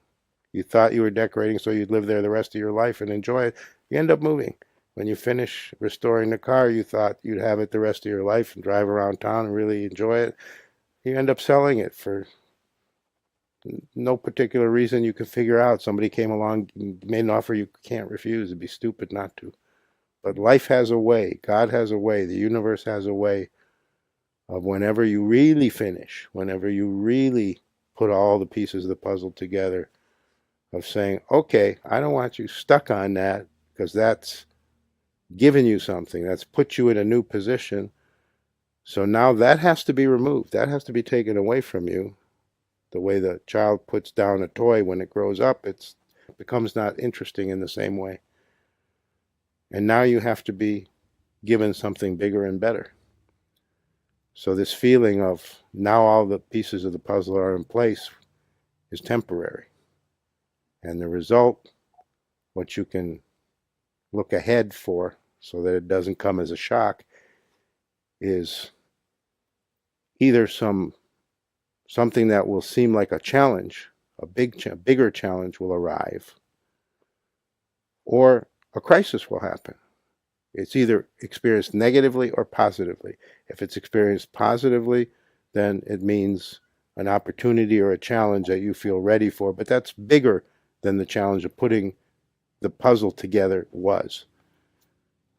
You thought you were decorating so you'd live there the rest of your life and enjoy it. You end up moving. When you finish restoring the car, you thought you'd have it the rest of your life and drive around town and really enjoy it. You end up selling it for no particular reason you could figure out. Somebody came along, made an offer you can't refuse. It'd be stupid not to. But life has a way. God has a way. The universe has a way of whenever you really finish, whenever you really put all the pieces of the puzzle together, of saying, okay, I don't want you stuck on that because that's given you something. That's put you in a new position. So now that has to be removed. That has to be taken away from you. The way the child puts down a toy when it grows up, it becomes not interesting in the same way. And now you have to be given something bigger and better. So this feeling of now all the pieces of the puzzle are in place is temporary. And the result, what you can look ahead for so that it doesn't come as a shock, is either something that will seem like a challenge, a bigger challenge will arrive, or a crisis will happen. It's either experienced negatively or positively. If it's experienced positively, then it means an opportunity or a challenge that you feel ready for, but that's bigger than the challenge of putting the puzzle together was.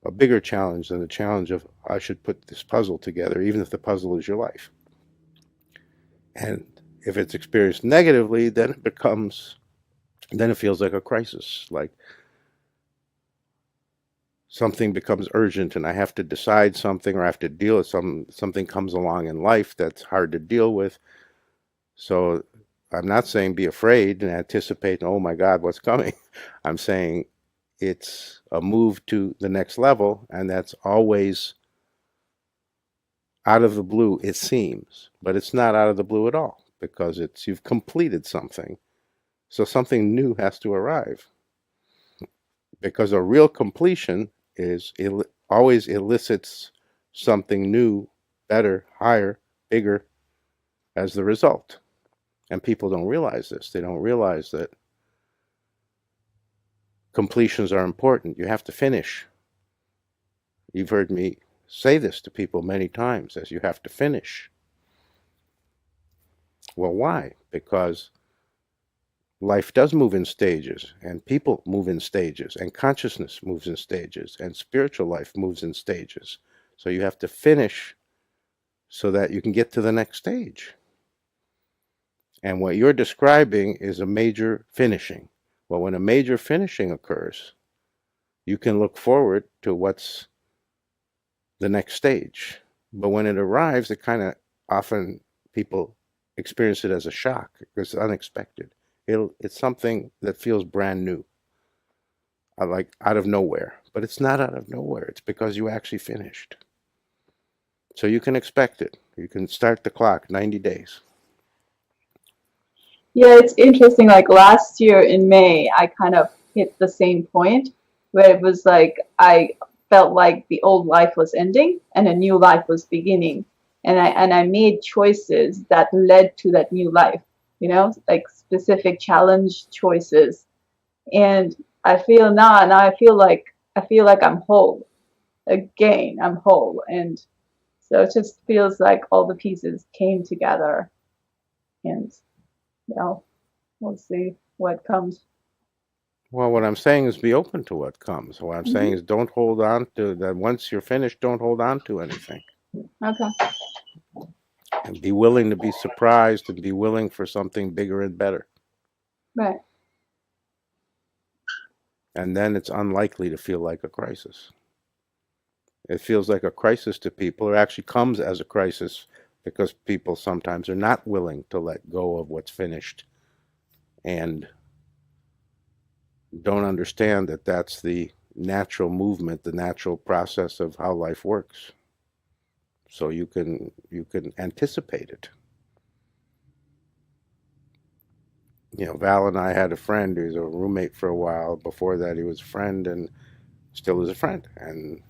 A bigger challenge than the challenge of, I should put this puzzle together, even if the puzzle is your life. And if it's experienced negatively, then it feels like a crisis, like something becomes urgent and I have to decide something, or I have to deal with something comes along in life that's hard to deal with. So I'm not saying be afraid and anticipate, oh my God, what's coming. I'm saying it's a move to the next level, and that's always out of the blue, it seems, but it's not out of the blue at all, because you've completed something. So something new has to arrive, because a real completion always elicits something new, better, higher, bigger as the result. And people don't realize this. They don't realize that completions are important. You have to finish. You've heard me say this to people many times, as you have to finish. Well, why? Because life does move in stages, and people move in stages, and consciousness moves in stages, and spiritual life moves in stages. So you have to finish so that you can get to the next stage. And what you're describing is a major finishing. Well, when a major finishing occurs, you can look forward to what's the next stage. But when it arrives, it kind of often people experience it as a shock because it's unexpected. It's something that feels brand new, like out of nowhere. But it's not out of nowhere. It's because you actually finished. So you can expect it. You can start the clock 90 days. Yeah, it's interesting. Like last year in May, I kind of hit the same point where it was like I felt like the old life was ending and a new life was beginning. And I made choices that led to that new life, you know, like specific challenge choices. And I feel now I feel like I'm whole again. I'm whole. And so it just feels like all the pieces came together and you know, we'll see what comes. Well, what I'm saying is be open to what comes. What I'm saying is don't hold on to that. Once you're finished, don't hold on to anything. Okay. And be willing to be surprised and be willing for something bigger and better. Right. And then it's unlikely to feel like a crisis. It feels like a crisis to people, or actually comes as a crisis because people sometimes are not willing to let go of what's finished and don't understand that that's the natural movement, the natural process of how life works. So you can anticipate it. You know, Val and I had a friend who was a roommate for a while. Before that, he was a friend and still is a friend. And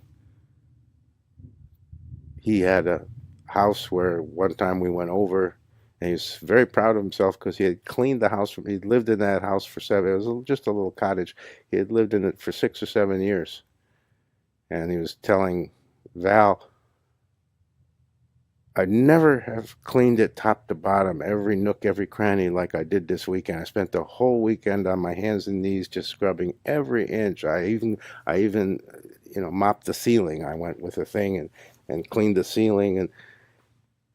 he had a house where one time we went over, and he's very proud of himself because he had cleaned the house. He'd lived in that house for seven. It was just a little cottage. He had lived in it for 6 or 7 years, and he was telling Val, I never have cleaned it top to bottom, every nook, every cranny like I did this weekend. I spent the whole weekend on my hands and knees just scrubbing every inch. I even, mopped the ceiling. I went with a thing and cleaned the ceiling, and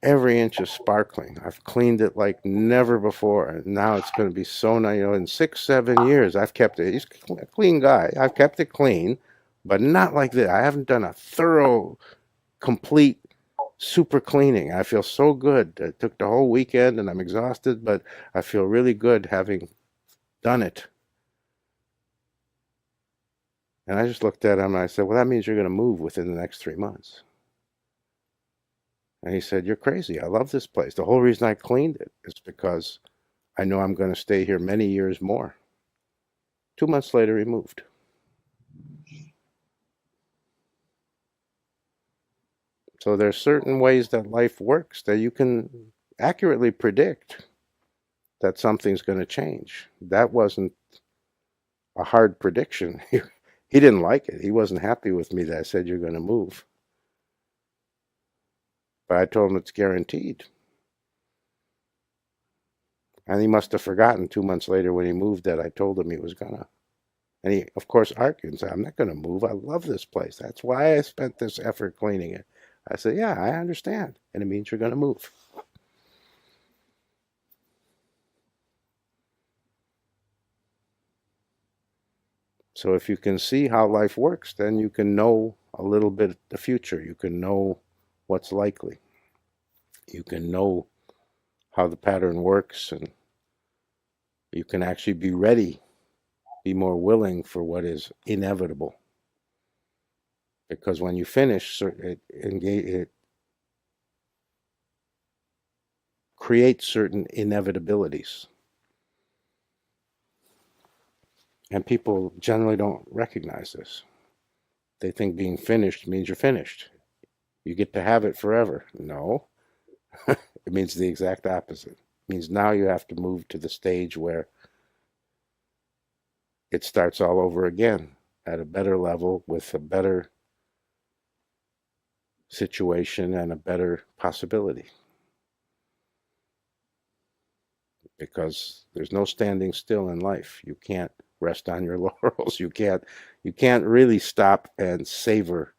every inch is sparkling. I've cleaned it like never before, and now it's going to be so nice. In 6, 7 years, I've kept it. He's a clean guy. I've kept it clean, but not like this. I haven't done a thorough, complete super cleaning. I feel so good. It took the whole weekend and I'm exhausted, but I feel really good having done it. And I just looked at him and I said, well, that means you're going to move within the next 3 months. And he said, you're crazy. I love this place. The whole reason I cleaned it is because I know I'm going to stay here many years more. 2 months later, he moved. So there's certain ways that life works that you can accurately predict that something's going to change. That wasn't a hard prediction. He didn't like it. He wasn't happy with me that I said you're going to move. But I told him it's guaranteed. And he must have forgotten 2 months later when he moved that I told him he was going to. And he, of course, argued and said, I'm not going to move. I love this place. That's why I spent this effort cleaning it. I said, yeah, I understand. And it means you're going to move. So if you can see how life works, then you can know a little bit the future. You can know what's likely. You can know how the pattern works, and you can actually be ready, be more willing for what is inevitable. Because when you finish, it creates certain inevitabilities. And people generally don't recognize this. They think being finished means you're finished. You get to have it forever. No, it means the exact opposite. It means now you have to move to the stage where it starts all over again at a better level with a better situation and a better possibility. because there's no standing still in life. You can't rest on your laurels. You can't really stop and savor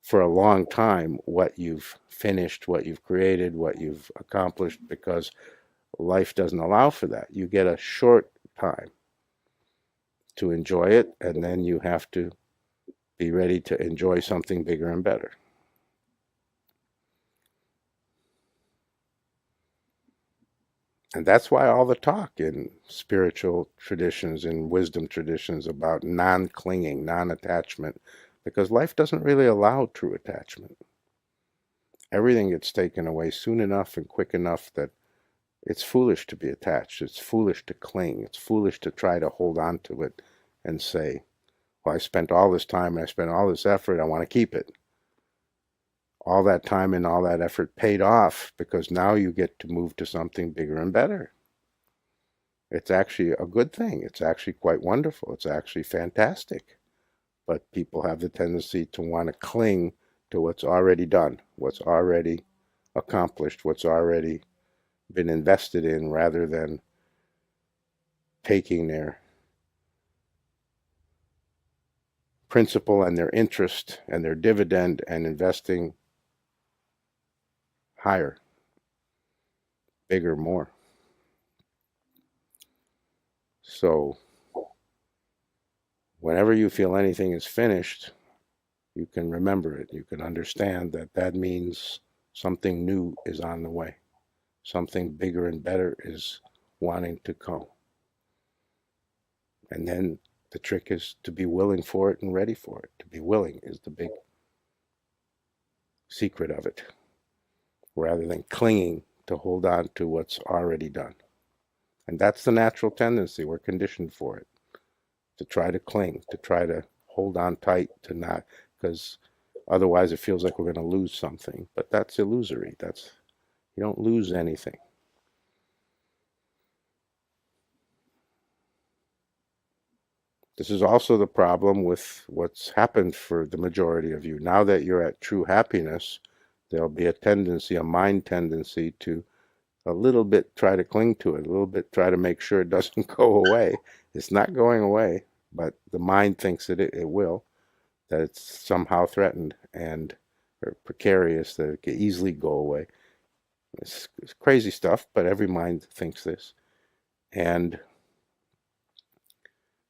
for a long time what you've finished, what you've created, what you've accomplished, because life doesn't allow for that. You get a short time to enjoy it, and then you have to be ready to enjoy something bigger and better. And that's why all the talk in spiritual traditions and wisdom traditions about non-clinging, non-attachment, because life doesn't really allow true attachment. Everything gets taken away soon enough and quick enough that it's foolish to be attached. It's foolish to cling. It's foolish to try to hold on to it and say, well, I spent all this time, I spent all this effort, I want to keep it. All that time and all that effort paid off because now you get to move to something bigger and better. It's actually a good thing. It's actually quite wonderful. It's actually fantastic. But people have the tendency to want to cling to what's already done, what's already accomplished, what's already been invested in, rather than taking their principal and their interest and their dividend and investing higher, bigger, more. So whenever you feel anything is finished, you can remember it. You can understand that that means something new is on the way. Something bigger and better is wanting to come. And then the trick is to be willing for it and ready for it. To be willing is the big secret of it, rather than clinging to hold on to what's already done. And that's the natural tendency. We're conditioned for it, to try to cling, to try to hold on tight, to not, because otherwise it feels like we're going to lose something. But that's illusory. You don't lose anything. This is also the problem with what's happened for the majority of you. Now that you're at true happiness, there'll be a tendency, a mind tendency, to a little bit try to cling to it, a little bit try to make sure it doesn't go away. It's not going away, but the mind thinks that it will, that it's somehow threatened and or precarious, that it can easily go away. It's crazy stuff, but every mind thinks this. And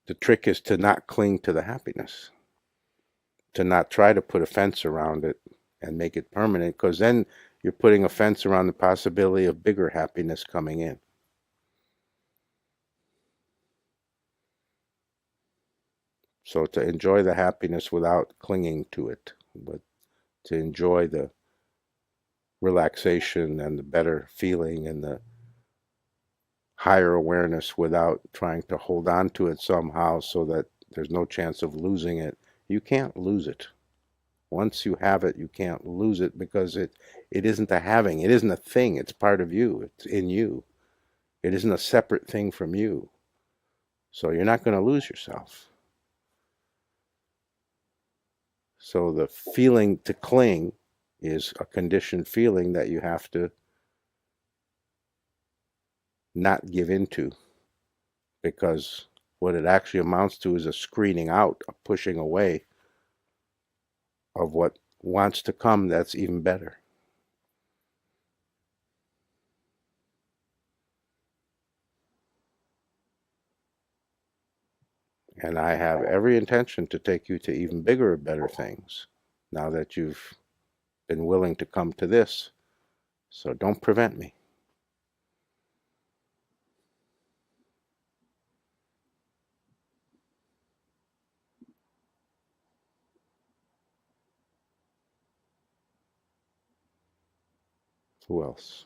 the trick is to not cling to the happiness, to not try to put a fence around it and make it permanent, because then you're putting a fence around the possibility of bigger happiness coming in. So to enjoy the happiness without clinging to it, but to enjoy the relaxation and the better feeling and the higher awareness without trying to hold on to it somehow so that there's no chance of losing it. You can't lose it. Once you have it, you can't lose it, because it isn't a having. It isn't a thing. It's part of you. It's in you. It isn't a separate thing from you. So you're not going to lose yourself. So the feeling to cling is a conditioned feeling that you have to not give into, because what it actually amounts to is a screening out, a pushing away of what wants to come that's even better. And I have every intention to take you to even bigger, better things now that you've been willing to come to this. So don't prevent me. Who else?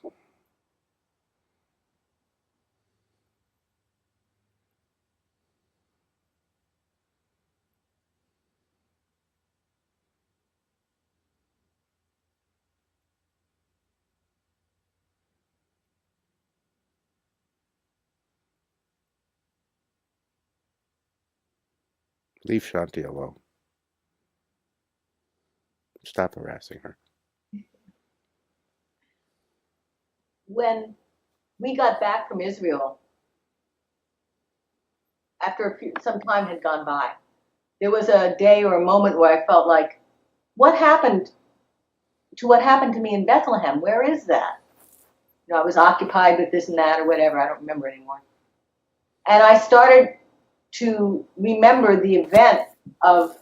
Leave Shanti alone. Stop harassing her. When we got back from Israel after some time had gone by. There was a day or a moment where I felt like, what happened to me in Bethlehem? Where is that? I was occupied with this and that or whatever. I don't remember anymore. And I started to remember the event of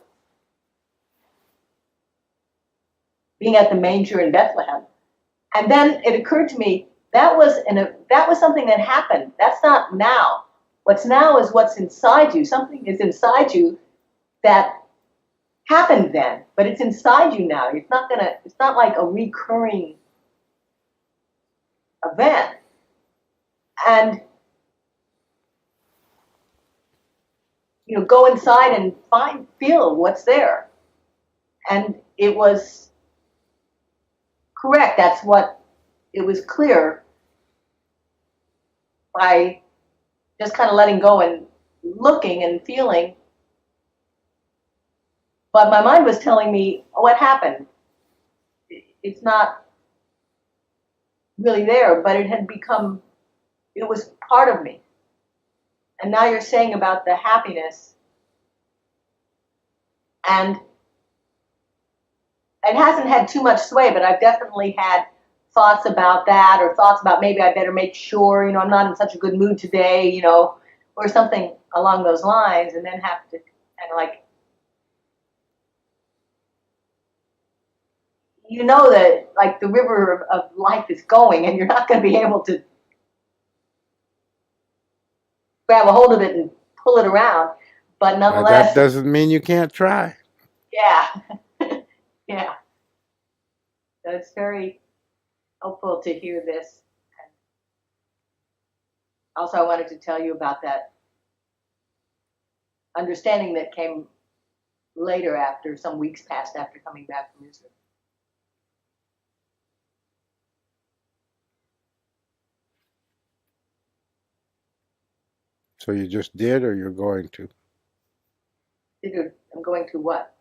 being at the manger in Bethlehem. And then it occurred to me that was something that happened. That's not now. What's now is what's inside you. Something is inside you that happened then, but it's inside you now. It's not like a recurring event. And go inside and feel what's there. And it was correct. That's what it was clear by just kind of letting go and looking and feeling. But my mind was telling me, what happened? It's not really there, but it was part of me. And now you're saying about the happiness, and it hasn't had too much sway, but I've definitely had thoughts about that, or thoughts about maybe I better make sure, I'm not in such a good mood today, or something along those lines, and then have to kind of like, that like the river of life is going, and you're not going to be able to grab a hold of it and pull it around, but nonetheless, that doesn't mean you can't try. Yeah. Yeah. So it's very helpful to hear this. And also, I wanted to tell you about that understanding that came later, after some weeks passed after coming back from Israel. So you just did, or you're going to? I'm going to what?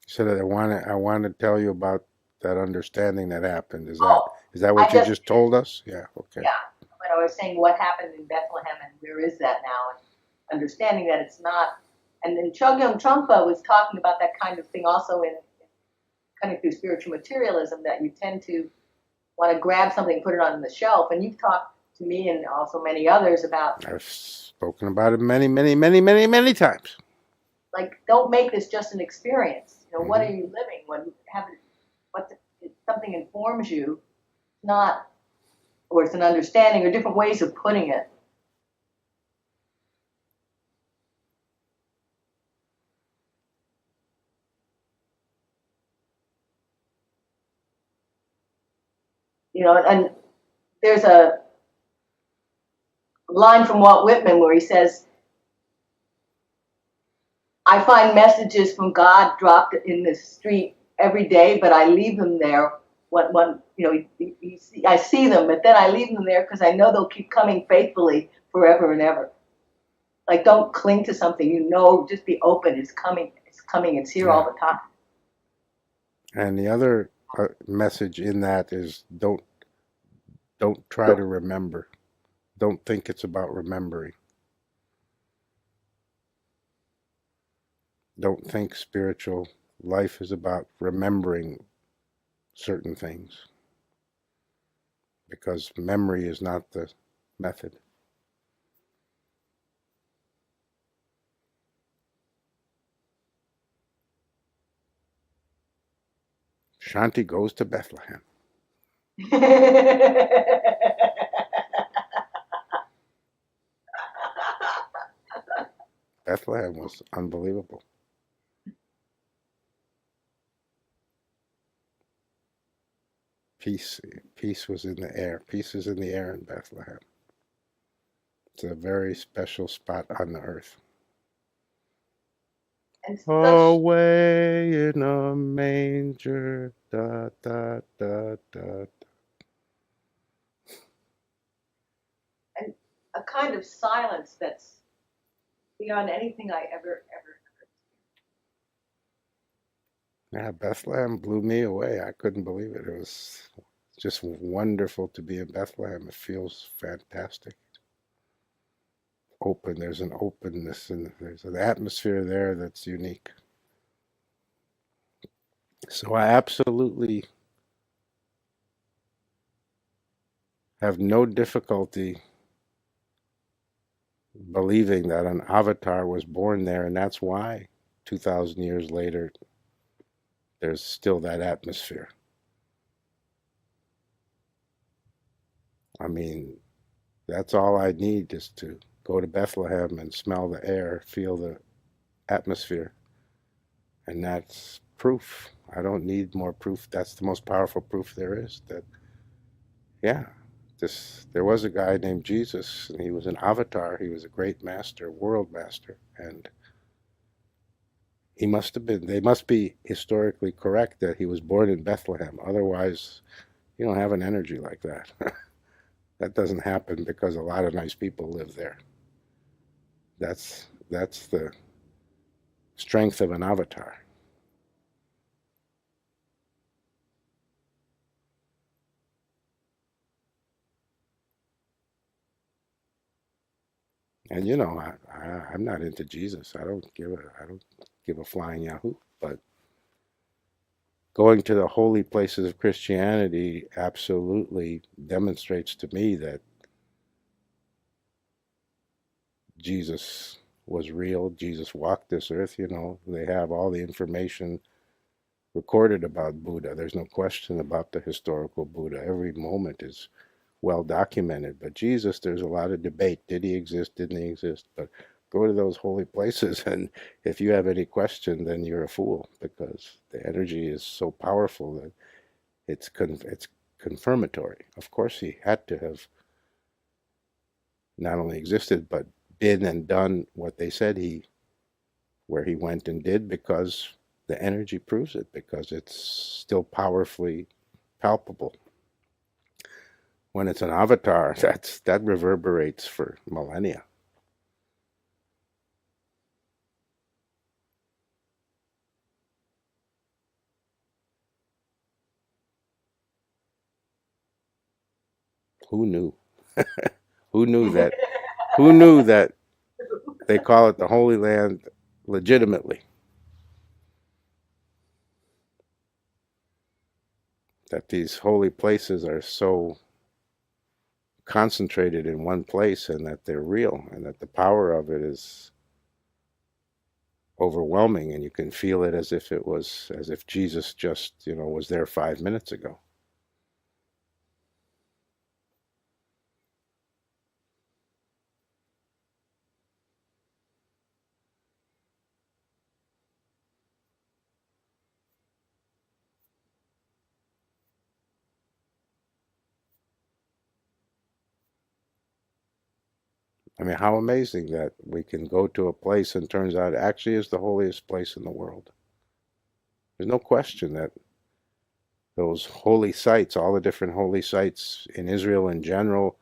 You said that I want to tell you about that understanding that happened. Is Oh, that what I you just told us? Yeah. Okay. Yeah. When I was saying what happened in Bethlehem and where is that now, and understanding that it's not. And then Chogyam Trungpa was talking about that kind of thing also in cutting through spiritual materialism, that you tend to want to grab something, put it on the shelf. And you've talked to me and also many others about, I've spoken about it many, many, many, many, many times. like, don't make this just an experience. What are Mm-hmm. you living? If something informs you, not, or it's an understanding, or different ways of putting it. And there's a line from Walt Whitman where he says, I find messages from God dropped in the street every day, but I leave them there. I see them, but then I leave them there because I know they'll keep coming faithfully forever and ever. Like, don't cling to something, just be open. It's coming, it's here all the time. And the other message in that is don't try to remember. Don't think it's about remembering. Don't think spiritual life is about remembering certain things, because memory is not the method. Shanti goes to Bethlehem. Bethlehem was unbelievable. Peace was in the air. Peace is in the air in Bethlehem. It's a very special spot on the earth. Away in a manger, da da da da. And a kind of silence that's beyond anything I ever Yeah, Bethlehem blew me away. I couldn't believe it. It was just wonderful to be in Bethlehem. It feels fantastic. Open. There's an openness and there's an atmosphere there that's unique. So I absolutely have no difficulty believing that an avatar was born there, and that's why 2,000 years later there's still that atmosphere. I mean, that's all I need is to go to Bethlehem and smell the air, feel the atmosphere, and that's proof. I don't need more proof. That's the most powerful proof there is that, yeah, there was a guy named Jesus, and he was an avatar. He was a great master, world master, and they must be historically correct that he was born in Bethlehem. Otherwise, you don't have an energy like that. That doesn't happen because a lot of nice people live there. That's the strength of an avatar. And you know, I'm not into Jesus. I don't give a flying yahoo. But going to the holy places of Christianity absolutely demonstrates to me that Jesus was real. Jesus walked this earth. You know, they have all the information recorded about Buddha. There's no question about the historical Buddha. Every moment is well documented. But Jesus, there's a lot of debate. Did he exist? Didn't he exist? But go to those holy places, and if you have any question, then you're a fool, because the energy is so powerful that it's confirmatory. Of course, he had to have not only existed, but been and done what they said where he went and did, because the energy proves it, because it's still powerfully palpable. When it's an avatar, that reverberates for millennia. Who knew? Who knew that? Who knew that they call it the Holy Land legitimately? That these holy places are so concentrated in one place, and that they're real, and that the power of it is overwhelming, and you can feel it as if Jesus just, was there 5 minutes ago. I mean, how amazing that we can go to a place and turns out it actually is the holiest place in the world. There's no question that those holy sites, all the different holy sites in Israel in general,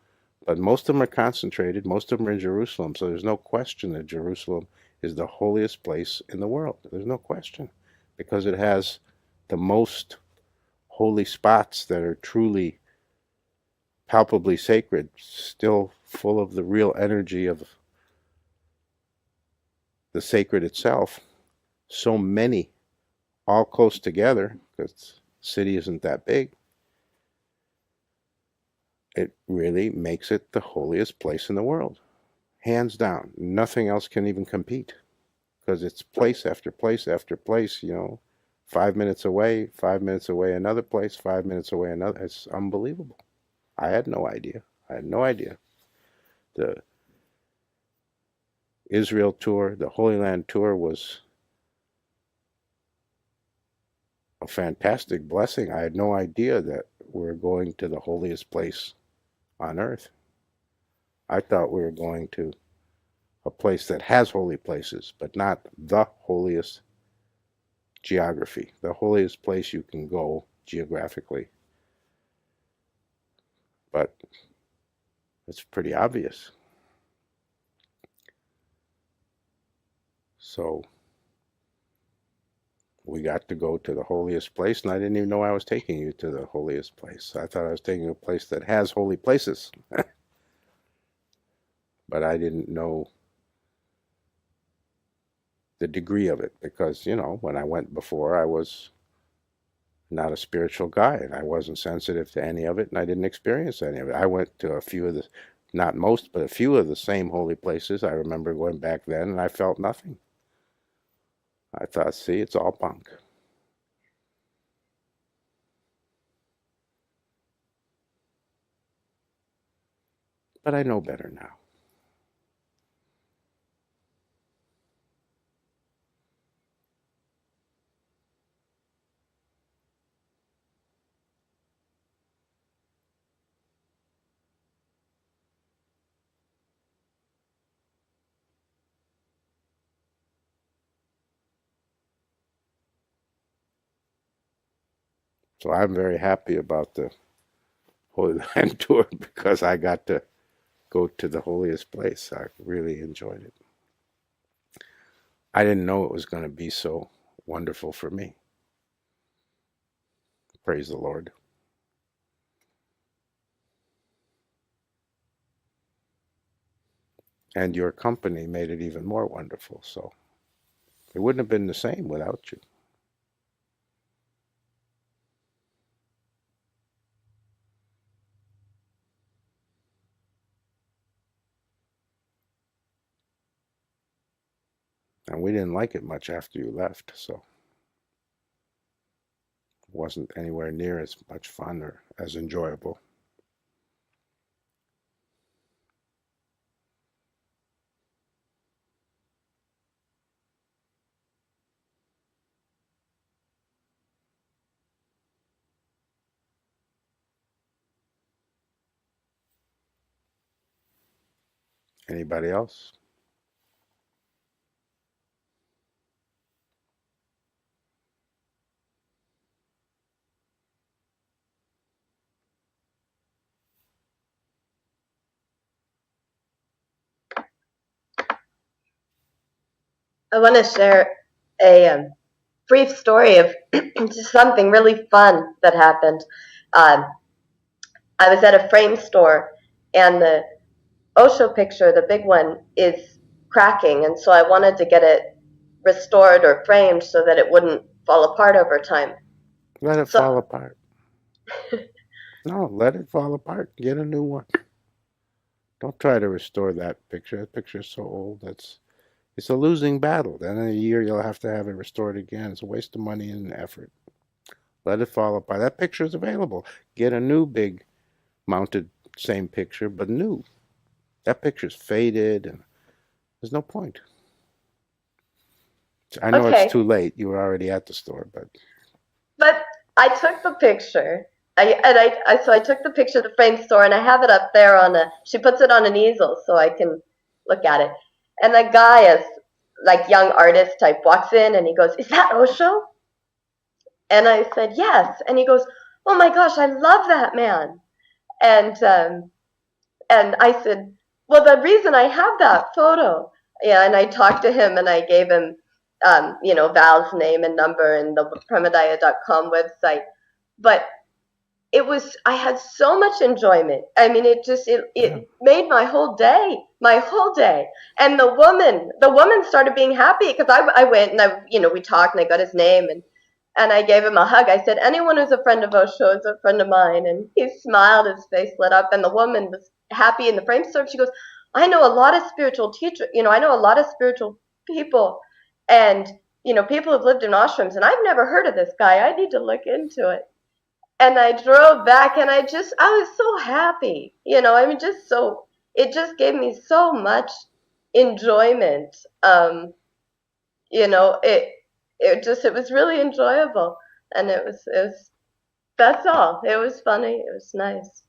but most of them are concentrated, most of them are in Jerusalem, so there's no question that Jerusalem is the holiest place in the world. There's no question, because it has the most holy spots that are truly palpably sacred, still full of the real energy of the sacred itself. So many, all close together, because the city isn't that big. It really makes it the holiest place in the world. Hands down. Nothing else can even compete, because it's place after place after place, 5 minutes away, 5 minutes away, another place, 5 minutes away, another. It's unbelievable. I had no idea. I had no idea. The Israel tour, the Holy Land tour, was a fantastic blessing. I had no idea that we're going to the holiest place on earth. I thought we were going to a place that has holy places, but not the holiest geography, the holiest place you can go geographically. But it's pretty obvious. So we got to go to the holiest place, and I didn't even know I was taking you to the holiest place. I thought I was taking you to a place that has holy places, but I didn't know the degree of it because, when I went before, I was not a spiritual guy, and I wasn't sensitive to any of it, and I didn't experience any of it. I went to a few of the, not most, but a few of the same holy places. I remember going back then, and I felt nothing. I thought, see, it's all bunk. But I know better now. So I'm very happy about the Holy Land tour because I got to go to the holiest place. I really enjoyed it. I didn't know it was going to be so wonderful for me. Praise the Lord. And your company made it even more wonderful. So it wouldn't have been the same without you. And we didn't like it much after you left, so it wasn't anywhere near as much fun or as enjoyable. Anybody else? I want to share a brief story of just something really fun that happened. Um, I was at a frame store, and the Osho picture, the big one, is cracking, and so I wanted to get it restored or framed so that it wouldn't fall apart over time. Let it So, fall apart. No, let it fall apart. Get a new one. Don't try to restore that picture. That picture's so old. It's a losing battle. Then in a year you'll have to have it restored again. It's a waste of money and effort. Let it fall apart. That picture is available. Get a new big mounted same picture, but new. That picture's faded and there's no point. I know it's okay, too late. You were already at the store, but but I took the picture. So I took the picture of the frame store, and I have it up there on a. She puts it on an easel so I can look at it. And the guy is like young artist type walks in, and he goes, "Is that Osho?" And I said, "Yes." And he goes, "Oh my gosh, I love that man." And um, and I said, "Well, the reason I have that photo," yeah, and I talked to him and I gave him, Val's name and number and the Premodaya.com website. But I had so much enjoyment. I mean, yeah. it made my whole day. And the woman started being happy because I went and we talked and I got his name and I gave him a hug. I said, anyone who's a friend of Osho is a friend of mine. And he smiled, his face lit up, and the woman was happy in the frame store. She goes, I know a lot of spiritual teachers, I know a lot of spiritual people and, people who've lived in ashrams, and I've never heard of this guy. I need to look into it. And I drove back and I was so happy, I mean, it just gave me so much enjoyment. You know, it, it was really enjoyable. And that's all. It was funny. It was nice.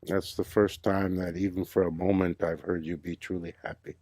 That's the first time that even for a moment I've heard you be truly happy.